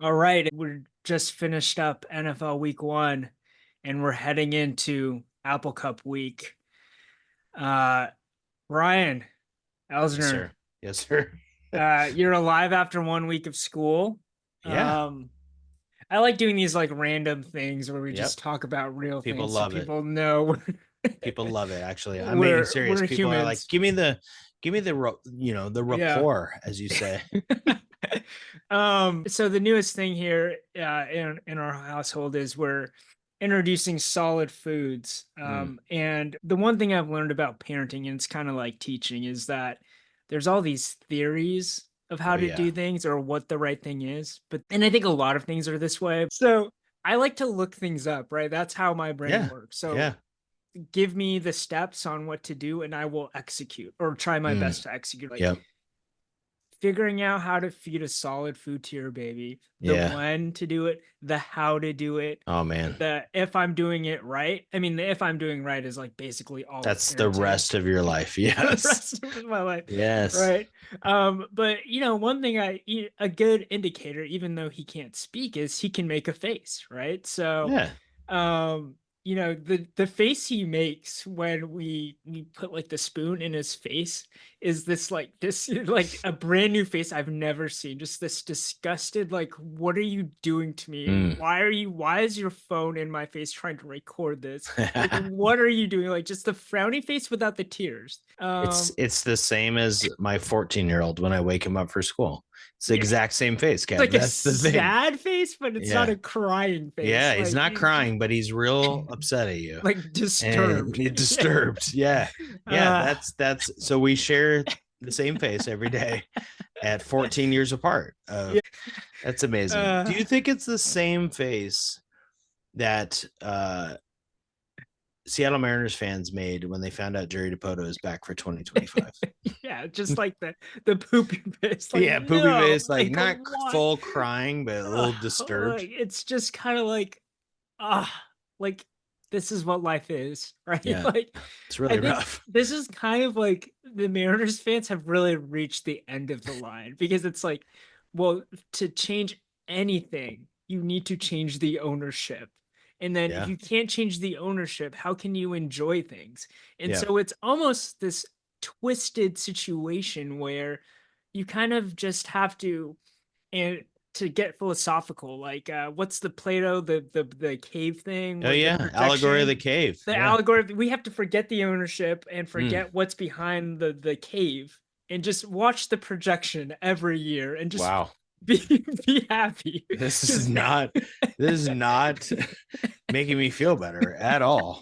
All right, we're just finished up NFL Week 1, and we're heading into Apple Cup Week. Uh, Ryan Yes, Elsner, sir. Yes, sir. you're alive after 1 week of school. Yeah. Um, I like doing these like random things where we Yep. just talk about real People things so love it. people know People love it. Actually, I'm being we're serious. we're People are like, humans. give me the Yeah. rapport, as you say. So the newest thing here in our household is we're introducing solid foods. Mm. And the one thing I've learned about parenting, and it's kind of like teaching, is that there's all these theories of how Oh to yeah. do things or what the right thing is. But and I think a lot of things are this way. So I like to look things up, right? That's how my brain Yeah. works. So Yeah. give me the steps on what to do and I will execute or try my Mm. best to execute. Like Yep. figuring out how to feed a solid food to your baby, the Yeah. when to do it, the how to do it, Oh man. the if I'm doing it right. I mean, the if I'm doing right is like basically all of That's the parenting rest of your life. for the Yes. rest of my life, Yes. right? But one thing a good indicator, even though he can't speak, is he can make a face, right? So Yeah. um the face he makes when we put like the spoon in his face is this like a brand new face I've never seen, just this disgusted, like, what are you doing to me? Mm. Why is your phone in my face trying to record this? Like, what are you doing? Like, just the frowny face without the tears. It's the same as my 14-year-old when I wake him up for school. It's the Yeah, exact same face, it's Kev. like a That's the thing. sad face, but it's not Yeah. a crying face, Yeah, he's not crying, but he's real upset at you like and disturbed. Yeah. disturbed. Yeah. Yeah, uh that's so we share the same face every day at 14 years apart. yeah. That's amazing. Do uh you think it's the same face that Seattle Mariners fans made when they found out Jerry Dipoto is back for 2025? yeah, just like the poopy face, like, Yeah, poopy no, face, like like, not what? full crying, but a little disturbed. Like, it's just kind of like, ah, like, this is what life is, right? Yeah, Like, it's I really think rough. this is kind of like the Mariners fans have really reached the end of the line, because it's like, well, to change anything, you need to change the ownership. And then if Yeah, you can't change the ownership, how can you enjoy things? And yeah. so it's almost this twisted situation where you kind of just have to, and to get philosophical, like, what's the Plato, the cave thing Oh where the yeah, allegory of projection, the cave. the Yeah. allegory, we have to forget the ownership and Mm. forget what's behind the cave and just watch the projection every year and just Wow. be happy This is because not this is not making me feel better at all.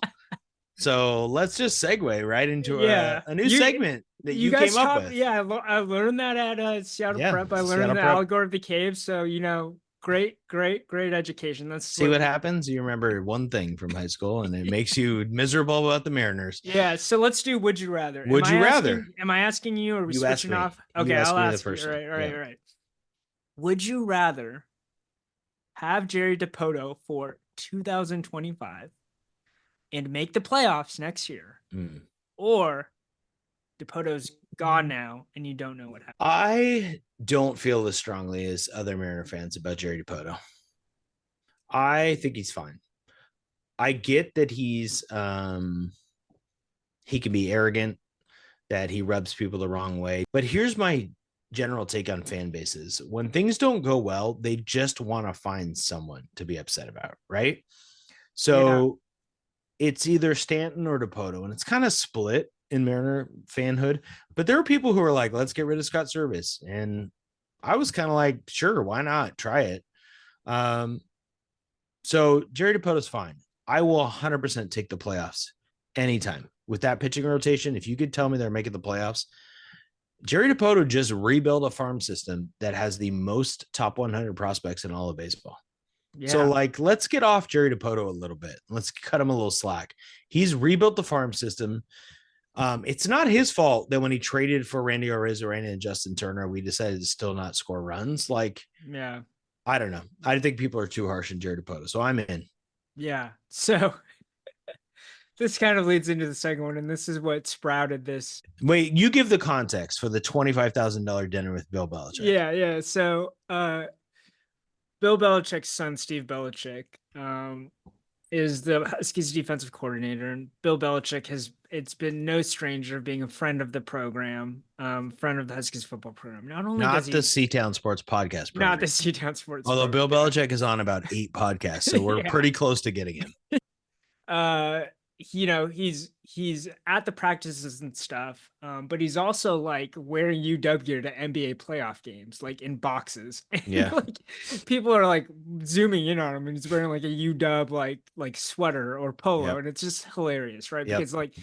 So let's just segue right into yeah, a new you segment that you you guys came up taught, with. yeah, I learned that at Seattle Yeah, Prep. I learned Seattle the Prep. allegory of the cave, so great education. That's See what what we, happens. You remember one thing from high school, and it makes you miserable about the Mariners. yeah, so let's do would you rather. Would you rather? Am I asking you, or are we You ask switching me. off? Okay, You ask I'll me the ask you. first All one. right, all right, Yeah. all right. Would you rather have Jerry Dipoto for 2025 and make the playoffs next year, Mm. or Dipoto's gone now and you don't know what happened? I don't feel as strongly as other Mariner fans about Jerry Dipoto. I think he's fine. I get that he can be arrogant, that he rubs people the wrong way. But here's my general take on fan bases. When things don't go well, they just want to find someone to be upset about, right? Yeah, So it's either Stanton or Dipoto, and it's kind of split in Mariner fanhood. But there are people who are like, let's get rid of Scott Service. And I was kind of like, sure, why not? Try it. Um, so Jerry Dipoto's fine. I will 100% take the playoffs anytime with that pitching rotation. If you could tell me they're making the playoffs, Jerry Dipoto just rebuilt a farm system that has the most top 100 prospects in all of baseball. So, yeah, like, let's get off Jerry Dipoto a little bit. Let's cut him a little slack. He's rebuilt the farm system. It's not his fault that when he traded for Randy Arozarena and Justin Turner, we decided to still not score runs. Like, yeah, I don't know. I think people are too harsh on Jerry Dipoto, so I'm in. yeah. So this kind of leads into the second one, and this is what sprouted this. Wait, you give the context for the $25,000 dinner with Bill Belichick. Yeah, yeah. So Bill Belichick's son, Steve Belichick, is the Huskies defensive coordinator, and Bill Belichick has it's been no stranger being a friend of the program, friend of the Huskies football program. Not only does Not the he Seatown Sports Podcast not the program. Seatown Sports Although Bill program, Belichick is on about 8 podcasts, so we're yeah, pretty close to getting him. uh he's at the practices and stuff, but he's also like wearing UW gear to NBA playoff games, like in boxes. And Yeah. like people are like zooming in on him, and he's wearing like a UW like sweater or polo, Yep. and it's just hilarious, right? Yep. Because like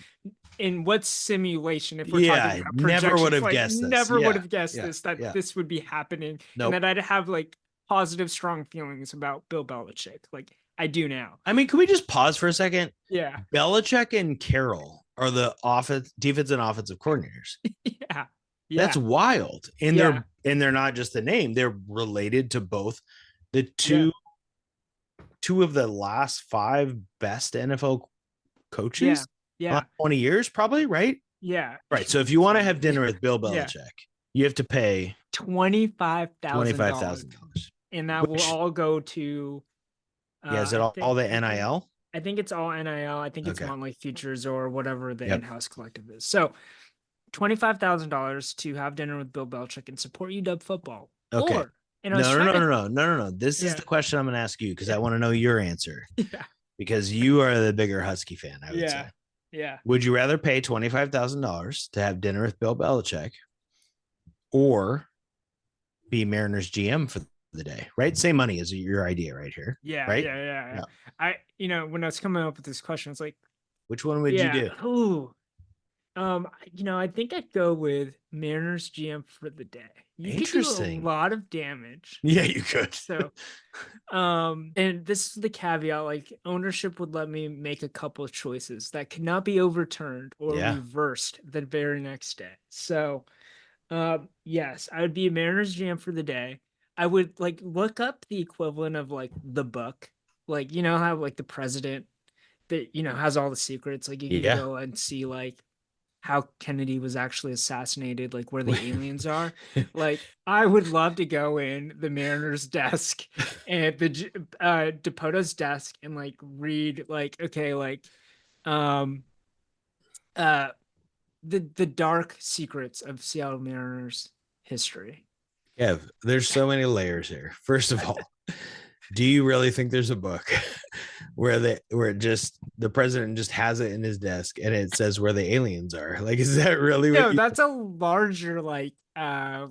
in what simulation, if we're talking Yeah. about Never would projections, have like guessed this. never would Yeah. have guessed Yeah. this, that Yeah. this would be happening, and Nope. that I'd have like positive, strong feelings about Bill Belichick. Like I do now. I mean, can we just pause for a second? Yeah. Belichick and Carroll are the defense and offensive coordinators. Yeah. That's Yeah. wild. Yeah. And they're not just the name, they're related to both the Yeah. two of the last 5 best NFL Yeah. coaches Yeah. 20 years, probably, right? Yeah. Right. So if you want to have dinner with Bill Yeah. Belichick, you have to pay $25,000. $25,000. And that will Which, all go to yeah, is it all the NIL? I think it's all NIL. I think it's Okay. Monthly Futures or whatever the Yep. in-house collective is. So $25,000 to have dinner with Bill Belichick and support UW football. Okay. Or and I was No. This is yeah, the question I'm going to ask you because I yeah, want to know your answer yeah, because you are the bigger Husky fan, I would say. yeah, yeah. Would you rather pay $25,000 to have dinner with Bill Belichick or be Mariners GM for the day? Right? Same money is your idea right here. Yeah, Right? yeah, yeah, yeah. Yeah. When I was coming up with this question, it's like, Which one would you yeah, do? ooh, I think I'd go with Mariners GM for the day. You could do a Interesting. lot of damage. Yeah, you could. So, and this is the caveat, like ownership would let me make a couple of choices that could not be overturned or Yeah. reversed the very next day. So, yes, I would be a Mariners GM for the day. I would like look up the equivalent of like the book, like you know how like the president that has all the secrets. Like you can Yeah. go and see like how Kennedy was actually assassinated, like where the aliens are. Like I would love to go in the Mariners desk and the Dipoto's desk and like read like okay like um uh the dark secrets of Seattle Mariners history. Yeah, there's so many layers here. First of all, do you really think there's a book where it just the president just has it in his desk and it says where the aliens are? Like, is that really what No, you that's a larger like a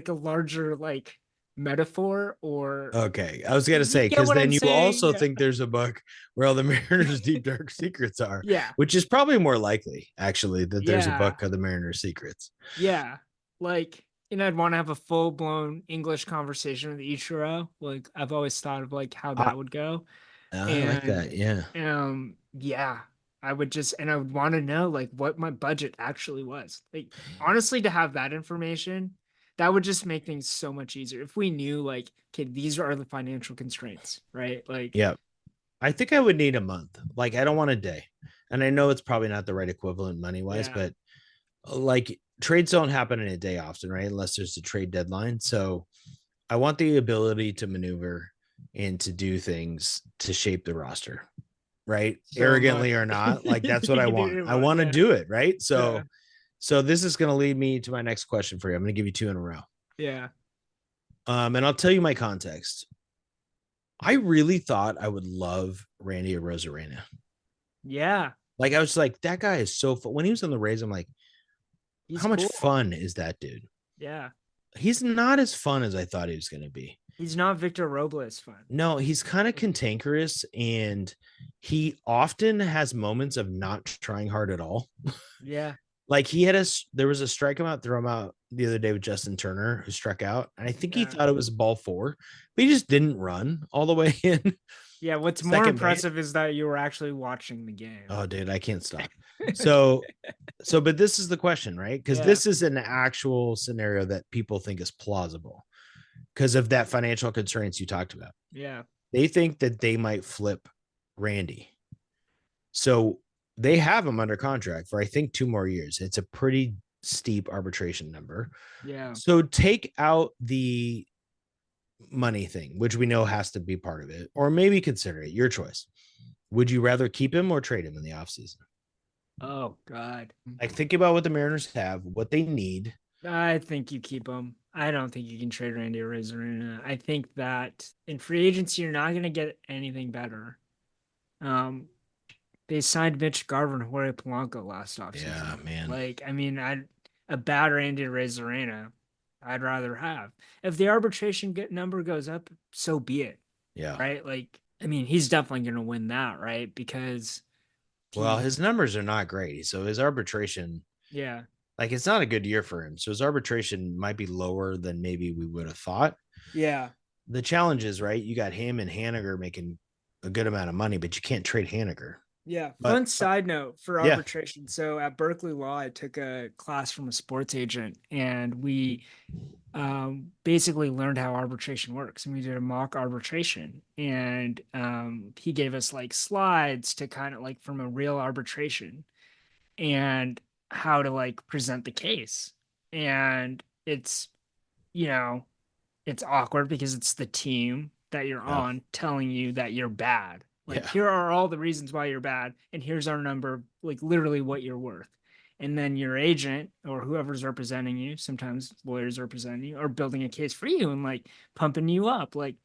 larger like metaphor or okay? I was gonna you say get because what I'm then you saying? also Yeah. think there's a book where all the Mariners' deep dark secrets are, Yeah. which is probably more likely actually that there's a Yeah. book of the Mariners' secrets. Yeah. Like, I'd want to have a full blown English conversation with Ichiro. Like, I've always thought of like how I, that would go. I like And that. Yeah. yeah, I would want to know like what my budget actually was. Like, honestly, to have that information, that would just make things so much easier. If we knew like, okay, these are the financial constraints, right? Like, Yeah. I think I would need a month. Like, I don't want a day. And I know it's probably not the right equivalent money wise, yeah, but like trades don't happen in a day often, right? Unless there's a trade deadline. So I want the ability to maneuver and to do things to shape the roster, right? so Arrogantly much. or not, like that's what You I can do want. it, I want to yeah, do it, right? yeah, So this is going to lead me to my next question for you. I'm going to give you 2 in a row. yeah, And I'll tell you my context. I really thought I would love Randy Arozarena. yeah. Like I was like, that guy is so fun. When he was on the Rays, I'm like, He's how much cool. fun is that dude? Yeah. He's not as fun as I thought he was going to be. He's not Victor Robles fun. No, he's kind of cantankerous and he often has moments of not trying hard at all. Yeah. Like there was a strike him out, throw him out the other day with Justin Turner who struck out. And I think he Yeah. thought it was ball 4, but he just didn't run all the way in. Yeah. What's more Second base. impressive is that you were actually watching the game. Oh, dude, I can't stop. But this is the question, right? Because Yeah. this is an actual scenario that people think is plausible because of that financial constraints you talked about. Yeah. They think that they might flip Randy. So they have him under contract for, I think, 2 more years. It's a pretty steep arbitration number. Yeah. So take out the money thing, which we know has to be part of it, or maybe consider it. Your choice. Would you rather keep him or trade him in the offseason? Oh God. Like, think about what the Mariners have, what they need. I think you keep him. I don't think you can trade Randy Arozarena. I think that in free agency you're not going to get anything better. Um, they signed Mitch Garver and Jorge Polanco last Yeah, offseason. man. Like, I mean, a bad Randy Arozarena, I'd rather have. If the arbitration number goes up, so be it. Yeah. Right? Like, I mean, he's definitely going to win that, right? Because Well, he, his numbers are not great. So his arbitration, yeah, like, it's not a good year for him. So his arbitration might be lower than maybe we would have thought. yeah, The challenge is, right, you got him and Haniger making a good amount of money, but you can't trade Haniger. yeah. But Fun side note for yeah. arbitration. So at Berkeley Law, I took a class from a sports agent, and we basically learned how arbitration works. And we did a mock arbitration, and he gave us like slides to kind of like from a real arbitration and how to like present the case. And it's, you know, it's awkward because it's the team that you're Yeah. on telling you that you're bad. Like, Yeah. here are all the reasons why you're bad, and here's our number, like literally what you're worth. And then your agent or whoever's representing you, sometimes lawyers representing you, are building a case for you and like pumping you up. Like,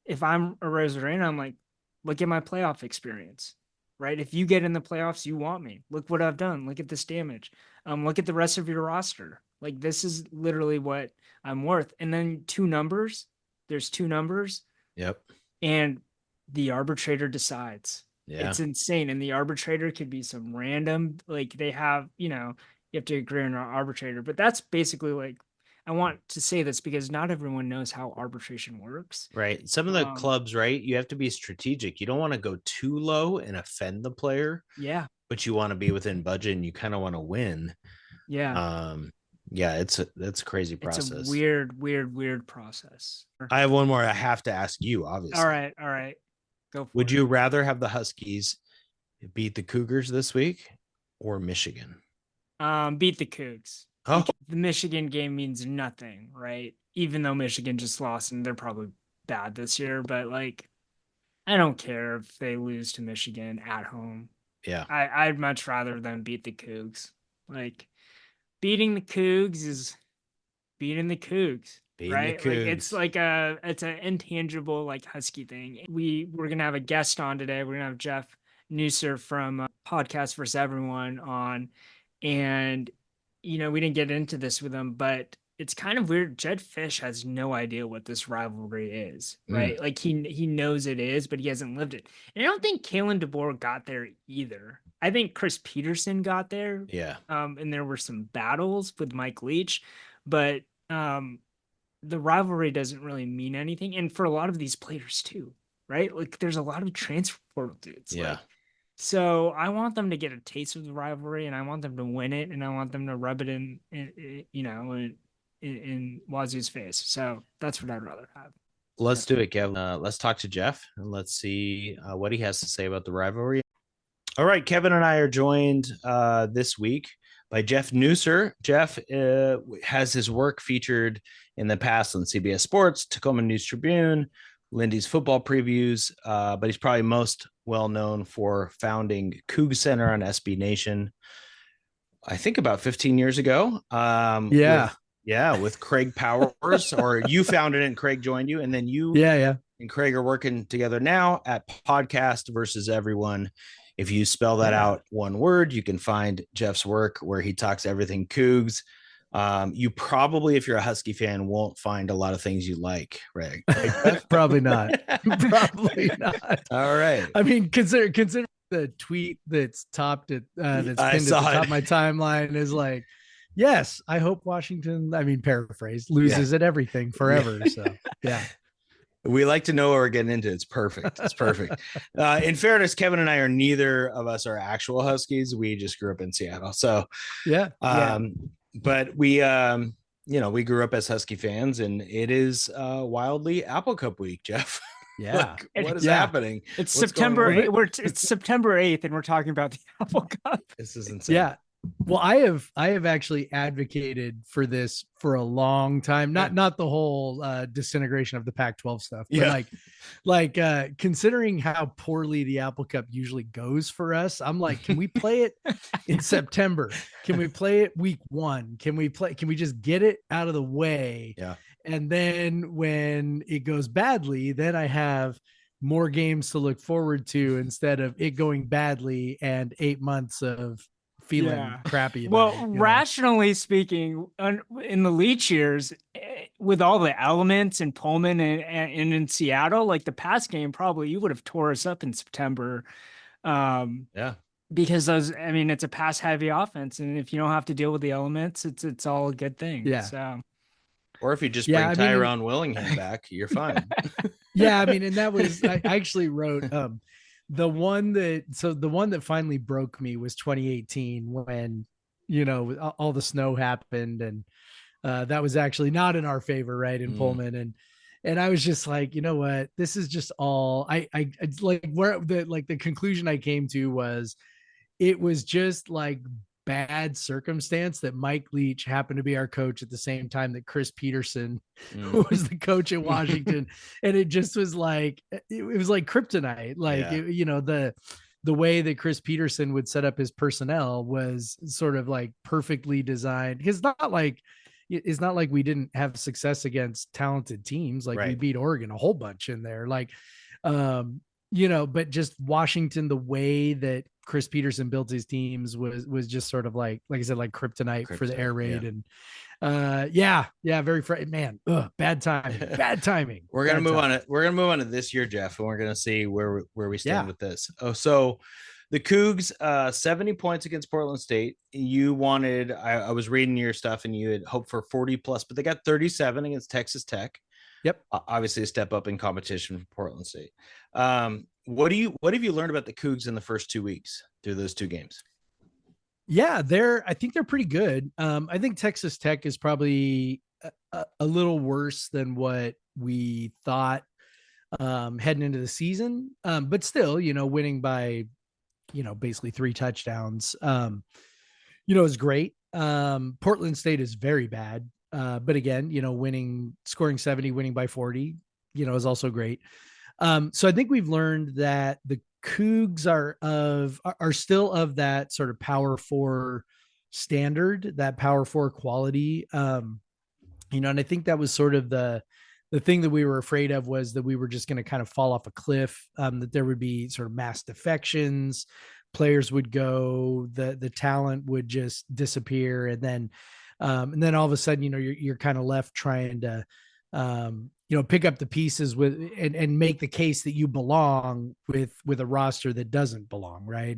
if I'm a Rosarena, I'm like, look at my playoff experience, right? If you get in the playoffs, you want me. Look what I've done. Look at this damage. Look at the rest of your roster. Like, this is literally what I'm worth. And then two numbers. There's two numbers, Yep. and the arbitrator decides. Yeah. It's insane. And the arbitrator could be some random, like they have, you have to agree on an arbitrator. But that's basically like, I want to say this because not everyone knows how arbitration works. Right. Some of the clubs, right, you have to be strategic. You don't want to go too low and offend the player, Yeah. but you want to be within budget and you kind of want to win. Yeah. Yeah, that's a crazy It's a process. weird process. I have one more I have to ask you, obviously. All right. All right. Go for Would it. you rather have the Huskies beat the Cougars this week or Michigan? Beat the Cougs. Oh, The Michigan game means nothing, right? Even though Michigan just lost and they're probably bad this year, but like I don't care if they lose to Michigan at home. yeah. I'd much rather them beat the Cougs. Like beating the Cougs is beating the Cougs, Beating the right? Like Cougs. it's an intangible like Husky thing. We're gonna have a guest on today. We're gonna have Jeff Nusser from Podcast vs. Everyone on, and we didn't get into this with him, but it's kind of weird. Jed Fish has no idea what this rivalry is, right? Like he knows it is, but he hasn't lived it. And I don't think Kalen DeBoer got there either. I think Chris Peterson got there. Yeah. And there were some battles with Mike Leach, but the rivalry doesn't really mean anything. And for a lot of these players too, right? Like there's a lot of transfer portal dudes. Yeah. Like, so I want them to get a taste of the rivalry, and I want them to win it, and I want them to rub it in Wazoo's face. So that's what I'd rather have. Let's do it, Kevin. Let's talk to Jeff and let's see what he has to say about the rivalry. All right, Kevin and I are joined this week by Jeff Nusser. Jeff has his work featured in the past on CBS Sports, Tacoma News Tribune, Lindy's football previews, but he's probably most well known for founding Coug Center on SB Nation, I think about 15 years ago. With Craig Powers, or you founded it and Craig joined you, and then you and Craig are working together now at Podcast versus Everyone. If you spell that out one word, you can find Jeff's work where he talks everything Cougs. You probably, if you're a Husky fan, won't find a lot of things you like, right? Probably not. Probably not. All right. I mean, consider the tweet that's topped it, that's pinned at the top of my timeline is like, yes, I hope Washington, I mean, paraphrase, loses at everything forever. So yeah. We like to know what we're getting into. It's perfect. It's perfect. In fairness, Kevin and I are neither of us are actual Huskies. We just grew up in Seattle. So but we we grew up as Husky fans, and it is wildly Apple Cup week, Jeff. Yeah. What is happening? It's September 8th. It's September 8th, and we're talking about the Apple Cup. This is insane. Yeah. Well, I have actually advocated for this for a long time. Not the whole disintegration of the Pac-12 stuff, but considering how poorly the Apple Cup usually goes for us, I'm like, can we play it in September? Can we play it week 1? Can we just get it out of the way? Yeah. And then when it goes badly, then I have more games to look forward to instead of it going badly and 8 months of feeling crappy about it. Rationally speaking, in the Leach years, with all the elements in Pullman and in Seattle, like the pass game, probably you would have tore us up in September. Because it's a pass heavy offense, and if you don't have to deal with the elements, it's all a good thing. Yeah. So, or if you just bring Tyrone Willingham back, you're fine. Yeah, and that was I actually wrote the one that finally broke me was 2018 when all the snow happened, and that was actually not in our favor, right, in Pullman, and I was just like, you know what, this is just all I like where the conclusion I came to was it was just like bad circumstance that Mike Leach happened to be our coach at the same time that Chris Peterson was the coach at Washington. And it just was like, it was like kryptonite. Like, the way that Chris Peterson would set up his personnel was sort of like perfectly designed. It's not like we didn't have success against talented teams. Like we beat Oregon a whole bunch in there. Like, but just Washington, the way that Chris Peterson built his teams was just sort of like I said, like kryptonite for the air raid. And very man. Bad timing. We're gonna move on. We're gonna move on to this year, Jeff, and we're gonna see where we stand with this. Oh, so the Cougs, 70 points against Portland State. You wanted, I was reading your stuff, and you had hoped for 40 plus, but they got 37 against Texas Tech. Yep. Obviously a step up in competition for Portland State. What have you learned about the Cougs in the first 2 weeks through those two games? Yeah, I think they're pretty good. I think Texas Tech is probably a little worse than what we thought heading into the season. But still, winning by, basically 3 touchdowns, is great. Portland State is very bad. But again, scoring 70, winning by 40, is also great. So I think we've learned that the Cougs are still of that sort of Power 4 standard, that Power 4 quality. And I think that was sort of the thing that we were afraid of, was that we were just going to kind of fall off a cliff, that there would be sort of mass defections, players would go, the talent would just disappear. And then all of a sudden, you're kind of left trying to, pick up the pieces and make the case that you belong with a roster that doesn't belong. Right.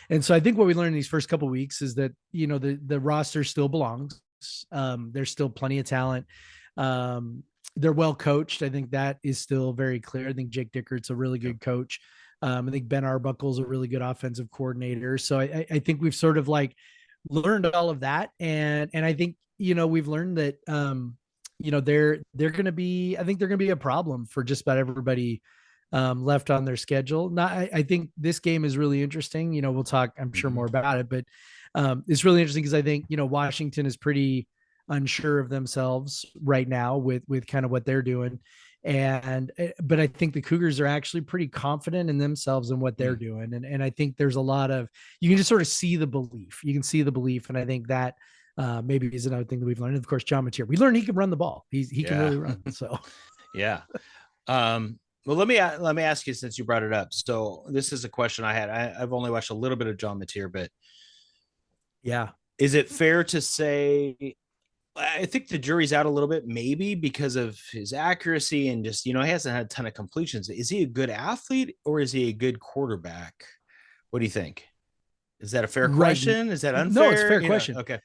And so I think what we learned in these first couple of weeks is that, the roster still belongs. There's still plenty of talent. They're well coached. I think that is still very clear. I think Jake Dickert's a really good coach. I think Ben Arbuckle's a really good offensive coordinator. So I think we've sort of like learned all of that. And I think, we've learned that, they're going to be, I think they're going to be a problem for just about everybody left on their schedule. I think this game is really interesting. We'll talk, I'm sure, more about it, but it's really interesting because I think, Washington is pretty unsure of themselves right now with kind of what they're doing. But I think the Cougars are actually pretty confident in themselves and what they're doing. And I think there's a lot of, you can just sort of see the belief. You can see the belief. And I think that maybe is another thing that we've learned. And of course, John Mateer, we learned he can run the ball. He can really run. So, yeah. Well, let me ask you, since you brought it up. So this is a question I had. I've only watched a little bit of John Mateer, but yeah, is it fair to say, I think the jury's out a little bit, maybe because of his accuracy and just, he hasn't had a ton of completions. Is he a good athlete or is he a good quarterback? What do you think? Is that a fair question? Is that unfair? No, it's a fair question. Okay.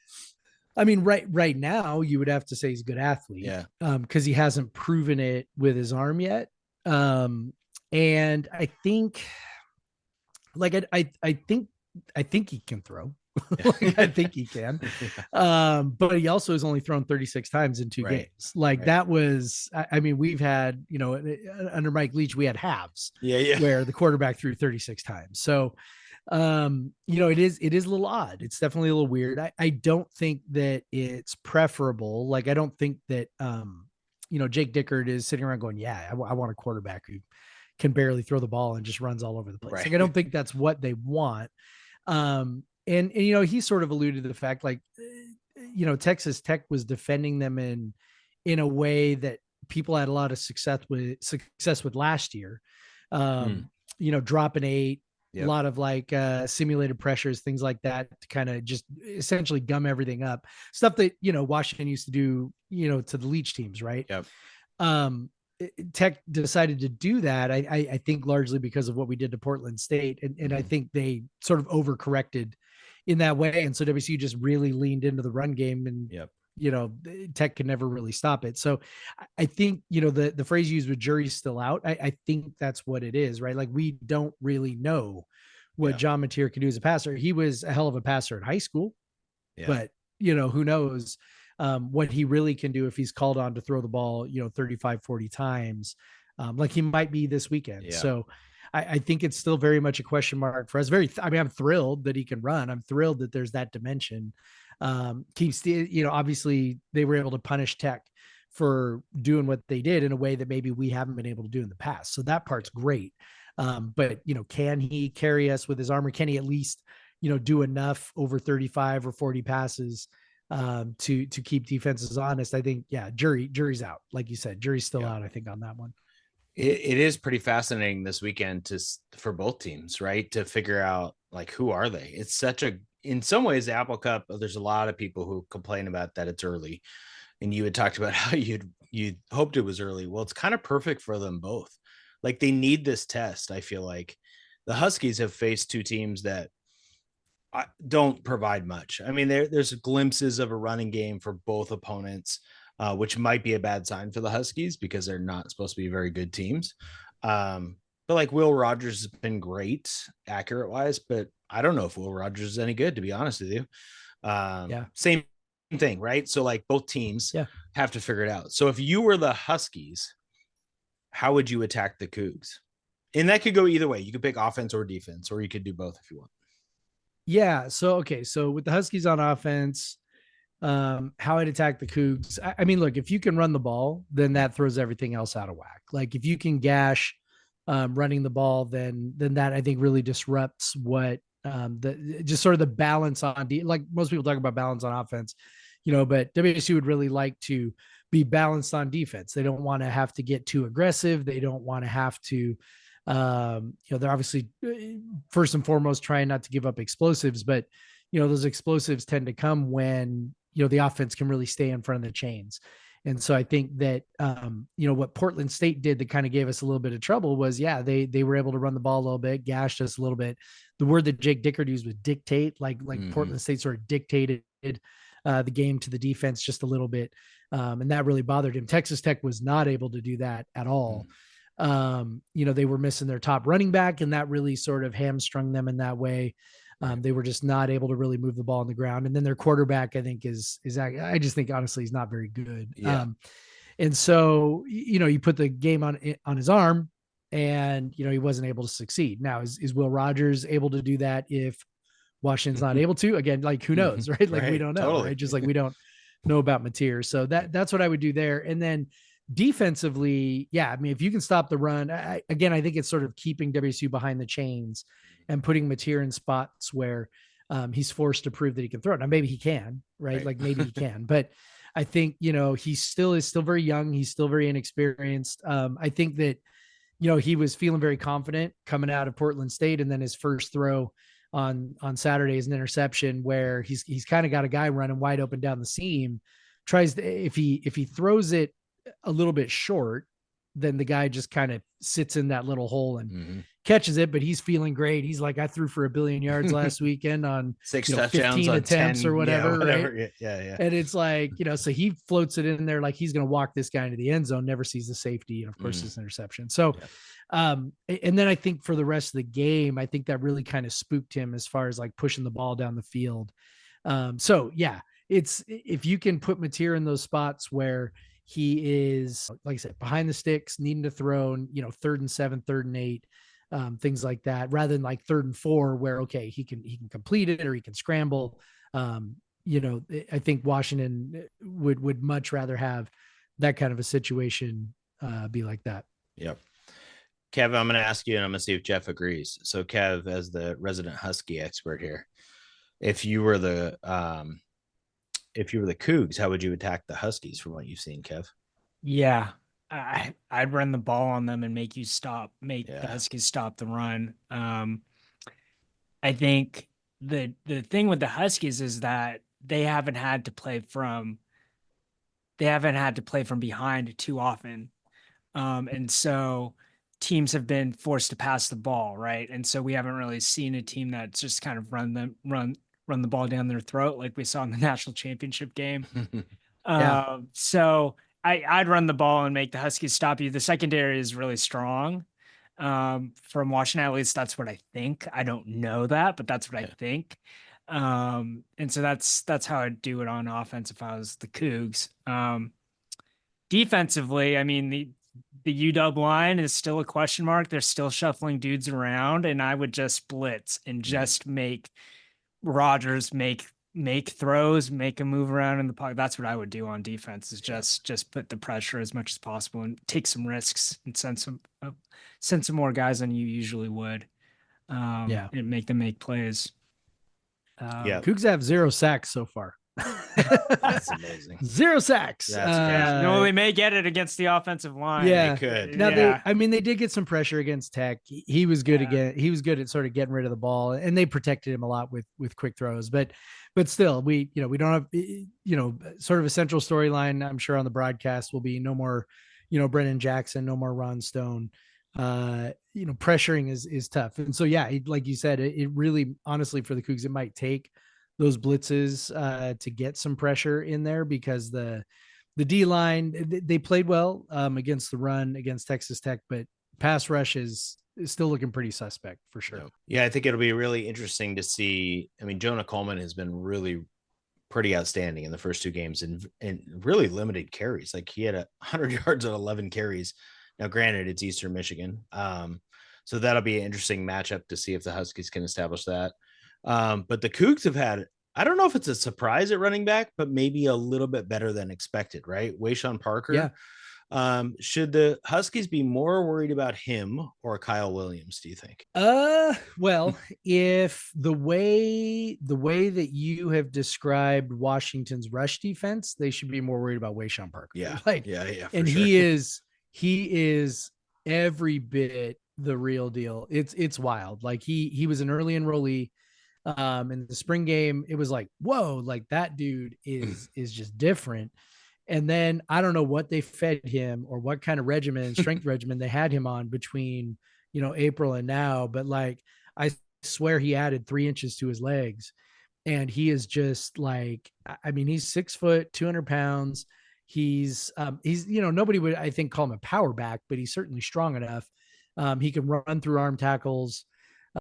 I mean, right now you would have to say he's a good athlete. Yeah. Because he hasn't proven it with his arm yet. And I think, I think he can throw. I think he can. But he also has only thrown 36 times in 2 games. That was, I mean, we've had, under Mike Leach, we had halves where the quarterback threw 36 times. So it is a little odd. It's definitely a little weird. I don't think that it's preferable. Like, I don't think that, Jake Dickert is sitting around going, yeah, I want a quarterback who can barely throw the ball and just runs all over the place. Right. Like, I don't think that's what they want. And he sort of alluded to the fact, like, Texas Tech was defending them in a way that people had a lot of success with last year. Dropping 8, a lot of like simulated pressures, things like that, to kind of just essentially gum everything up. Stuff that, Washington used to do, to the Leach teams, right? Yep. Tech decided to do that, I think largely because of what we did to Portland State. And I think they sort of overcorrected in that way. And so WSU just really leaned into the run game, and Tech could never really stop it. So I think, the phrase used with jury's still out, I think that's what it is, right? Like, we don't really know what John Mateer can do as a passer. He was a hell of a passer in high school, but who knows what he really can do if he's called on to throw the ball, 35, 40 times, like he might be this weekend. So I think it's still very much a question mark for us. I'm thrilled that he can run. I'm thrilled that there's that dimension. Obviously they were able to punish Tech for doing what they did in a way that maybe we haven't been able to do in the past. So that part's great. But can he carry us with his armor? Can he at least, do enough over 35 or 40 passes to keep defenses honest? I think, jury's out. Like you said, jury's still out, I think, on that one. It is pretty fascinating this weekend for both teams, right? To figure out, like, who are they? It's in some ways, the Apple Cup, there's a lot of people who complain about that it's early. And you had talked about how you hoped it was early. Well, it's kind of perfect for them both. Like, they need this test. I feel like the Huskies have faced two teams that don't provide much. I mean, there's glimpses of a running game for both opponents, which might be a bad sign for the Huskies because they're not supposed to be very good teams. But like, Will Rogers has been great accurate wise, but I don't know if Will Rogers is any good, to be honest with you. Same thing, right? So like, both teams have to figure it out. So if you were the Huskies, how would you attack the Cougs? And that could go either way. You could pick offense or defense, or you could do both if you want. Yeah. So, okay. So with the Huskies on offense, how I'd attack the Cougs. I mean, look, if you can run the ball, then that throws everything else out of whack. Like, if you can gash running the ball, then that, I think, really disrupts what just sort of the balance on like, most people talk about balance on offense, but WSU would really like to be balanced on defense. They don't want to have to get too aggressive. They don't want to have to, they're obviously first and foremost trying not to give up explosives, but those explosives tend to come when, the offense can really stay in front of the chains. And so I think that, what Portland State did that kind of gave us a little bit of trouble was, they were able to run the ball a little bit, gashed us a little bit. The word that Jake Dickert used was dictate, like Portland State sort of dictated the game to the defense just a little bit. And that really bothered him. Texas Tech was not able to do that at all. They were missing their top running back, and that really sort of hamstrung them in that way. They were just not able to really move the ball on the ground. And then their quarterback, I think, I just think, honestly, he's not very good. And so, you put the game on his arm, and, he wasn't able to succeed. Now, is Will Rogers able to do that if Washington's not able to? Again, like, who knows, right? Like, we don't know, totally. Right? Just like we don't know about Mateer. So that's what I would do there. And then defensively, I mean, if you can stop the run, I think it's sort of keeping WSU behind the chains and putting Mateer in spots where he's forced to prove that he can throw it. Now, maybe he can, right? Like, maybe he can, but I think, he is still very young. He's still very inexperienced. I think that, he was feeling very confident coming out of Portland State, and then his first throw on Saturday is an interception where he's kind of got a guy running wide open down the seam. If he throws it a little bit short, then the guy just kind of sits in that little hole and catches it, but he's feeling great. He's like, I threw for 1 billion yards last weekend on 6 touchdowns 15 on attempts 10, or whatever. Right? Yeah. And it's like, so he floats it in there like he's going to walk this guy into the end zone, never sees the safety, and of course this interception. So, and then I think for the rest of the game, I think that really kind of spooked him as far as like pushing the ball down the field. It's, if you can put Mateer in those spots where he is, like I said, behind the sticks, needing to throw, 3rd and 7, 3rd and 8, things like that, rather than like 3rd and 4 where, okay, he can complete it or he can scramble. I think Washington would much rather have that kind of a situation be like that. Yep. Kev, I'm going to ask you, and I'm going to see if Jeff agrees. So, Kev, as the resident Husky expert here, if you were the Cougs, how would you attack the Huskies from what you've seen, Kev? Yeah, I'd run the ball on them and make the Huskies stop the run. I think the thing with the Huskies is that they haven't had to play from behind too often. And so teams have been forced to pass the ball, right? And so we haven't really seen a team that's just kind of run the ball down their throat like we saw in the national championship game. So I'd run the ball and make the Huskies stop you. The secondary is really strong. From Washington, at least that's what I think. I don't know that, but that's what I think. And so that's how I'd do it on offense if I was the Cougs. Defensively, I mean, the UW line is still a question mark. They're still shuffling dudes around, and I would just blitz and just make Rodgers make throws, make a move around in the pocket. That's what I would do on defense, is just put the pressure as much as possible and take some risks and send some more guys than you usually would. And make them make plays. Cougs have 0 sacks so far. That's amazing. 0 sacks. No, they may get it against the offensive line. Yeah, they could. Now they did get some pressure against Tech. He was good again. He was good at sort of getting rid of the ball, and they protected him a lot with quick throws. But still, we don't have sort of a central storyline. I'm sure on the broadcast will be no more, Brennan Jackson, no more Ron Stone. Pressuring is tough, and so like you said, it really, honestly, for the Cougs, it might take those blitzes to get some pressure in there, because the D line, they played well against the run against Texas Tech, but pass rush is still looking pretty suspect for sure. Yeah, I think it'll be really interesting to see. I mean, Jonah Coleman has been really pretty outstanding in the first 2 games and really limited carries. Like, he had 100 yards on 11 carries. Now, granted, it's Eastern Michigan. So that'll be an interesting matchup to see if the Huskies can establish that. But the Cougs have had, I don't know if it's a surprise at running back, but maybe a little bit better than expected, right? Wayshawn Parker. Yeah. Should the Huskies be more worried about him or Kyle Williams, do you think? Well, if the way that you have described Washington's rush defense, they should be more worried about Wayshawn Parker. Yeah. Yeah. And sure. he is every bit the real deal. It's wild. Like, he was an early enrollee. In the spring game, it was like, whoa, like that dude is just different. And then I don't know what they fed him or what kind of strength regimen they had him on between, April and now. But like, I swear he added 3 inches to his legs, and he is just like, I mean, he's 6 foot, 200 pounds. He's nobody would, I think, call him a power back, but he's certainly strong enough. He can run through arm tackles.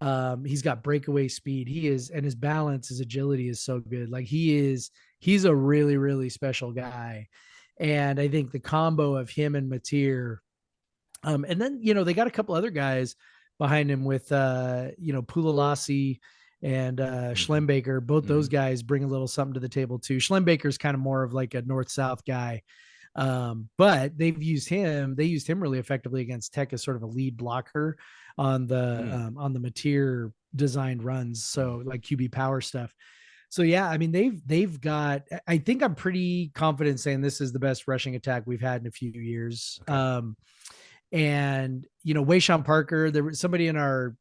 He's got breakaway speed. And his balance, his agility is so good. Like, he's a really, really special guy. And I think the combo of him and Mateer, and then, they got a couple other guys behind him with, Pulalasi and Schlembaker. Both those guys bring a little something to the table too. Schlembaker's kind of more of like a north-south guy. But they used him really effectively against Tech as sort of a lead blocker on the Mateer designed runs. So like QB power stuff. So yeah, I mean, they've got, I think I'm pretty confident saying this is the best rushing attack we've had in a few years. Okay. And Wayshawn Parker, there was somebody in our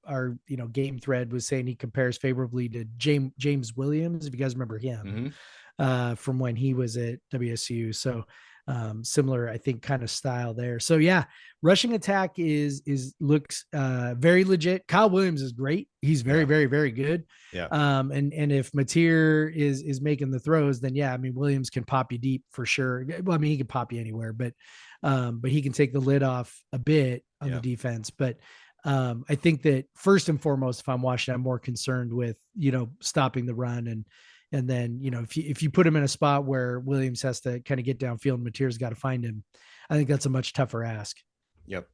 game thread was saying he compares favorably to James Williams, if you guys remember him, from when he was at WSU. So similar, I think, kind of style there. So yeah, rushing attack looks very legit. Kyle Williams is great. He's very, very, very good. Yeah. And if Mateer is making the throws, then yeah, I mean, Williams can pop you deep for sure. Well, I mean, he can pop you anywhere, but he can take the lid off a bit on the defense. But I think that first and foremost, if I'm watching, I'm more concerned with, stopping the run. And then, if you put him in a spot where Williams has to kind of get downfield and Mateer's got to find him, I think that's a much tougher ask. Yep.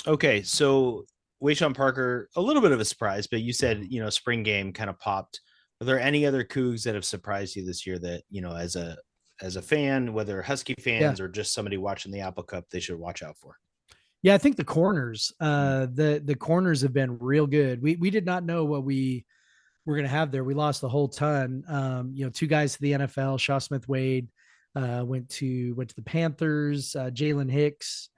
Okay, so Wayshawn Parker, a little bit of a surprise, but you said, spring game kind of popped. Are there any other Cougs that have surprised you this year that, as a fan, whether Husky fans or just somebody watching the Apple Cup, they should watch out for? Yeah, I think the corners, the corners have been real good. We did not know what we were going to have there. We lost a whole ton. Two guys to the NFL. Shaw Smith Wade went to the Panthers. Jaden Hicks,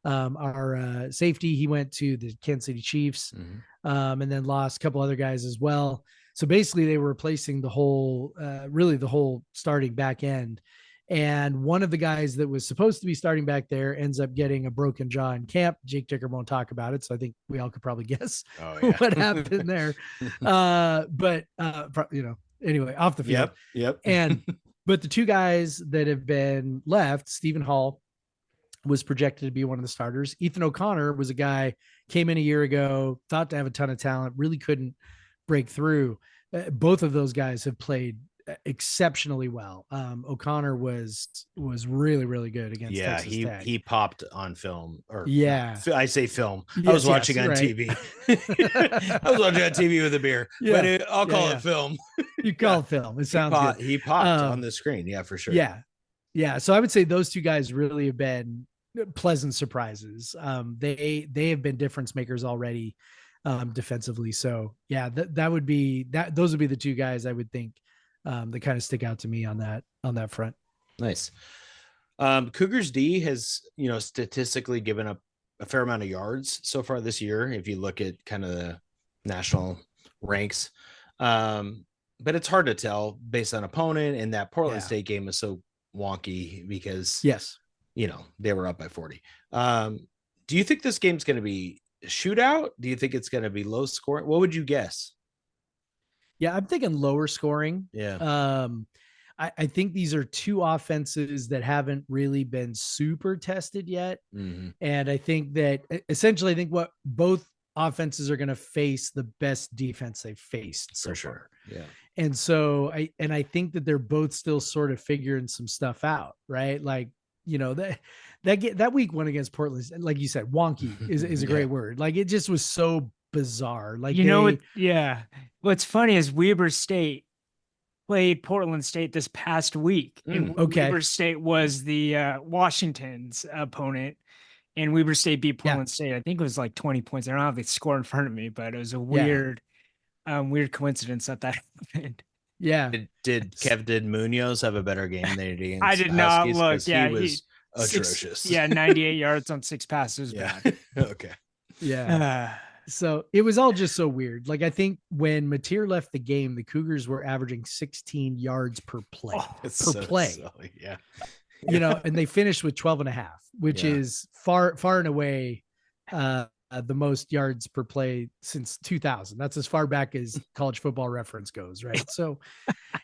our safety, he went to the Kansas City Chiefs, and then lost a couple other guys as well. So basically, they were replacing the whole starting back end. And one of the guys that was supposed to be starting back there ends up getting a broken jaw in camp. Jake Ticker won't talk about it, so I think we all could probably guess what happened there. Anyway, off the field. Yep. But the two guys that have been left, Stephen Hall was projected to be one of the starters. Ethan O'Connor was a guy, came in a year ago, thought to have a ton of talent, really couldn't break through. Both of those guys have played exceptionally well. O'Connor was really, really good against Texas Tech. He popped on film, I say film. Yes, I was watching on TV. I was watching on TV with a beer, but I'll call it film. You call it film. It sounds good. He popped on the screen. Yeah, for sure. Yeah. So I would say those two guys really have been pleasant surprises. They have been difference makers already defensively. So yeah, those would be the two guys I would think that kind of stick out to me on that front. Nice. Cougars D has, statistically given up a fair amount of yards so far this year, if you look at kind of the national ranks. But it's hard to tell based on opponent, and that Portland State game is so wonky because they were up by 40. Do you think this game's going to be a shootout? Do you think it's going to be low scoring? What would you guess? Yeah, I'm thinking lower scoring. Yeah. I think these are two offenses that haven't really been super tested yet. Mm-hmm. And I think that essentially, what both offenses are going to face the best defense they've faced so far. Yeah. And so I think that they're both still sort of figuring some stuff out, right? Like, that week one against Portland, like you said, wonky is a great word. Like, it just was so bizarre. Like, what's funny is Weber State played Portland State this past week. And Weber State was the Washington's opponent, and Weber State beat Portland State. I think it was like 20 points. I don't have the score in front of me, but it was a weird coincidence that happened. Yeah. Did Munoz have a better game than he did against I did not Huskies? look. Yeah, he was atrocious. 98 yards on 6 passes. Bad. Okay. Yeah. So it was all just so weird. Like, I think when Mateer left the game, the Cougars were averaging 16 yards per play. Silly. Yeah. And they finished with 12.5, which is far and away the most yards per play since 2000. That's as far back as College Football Reference goes, right? So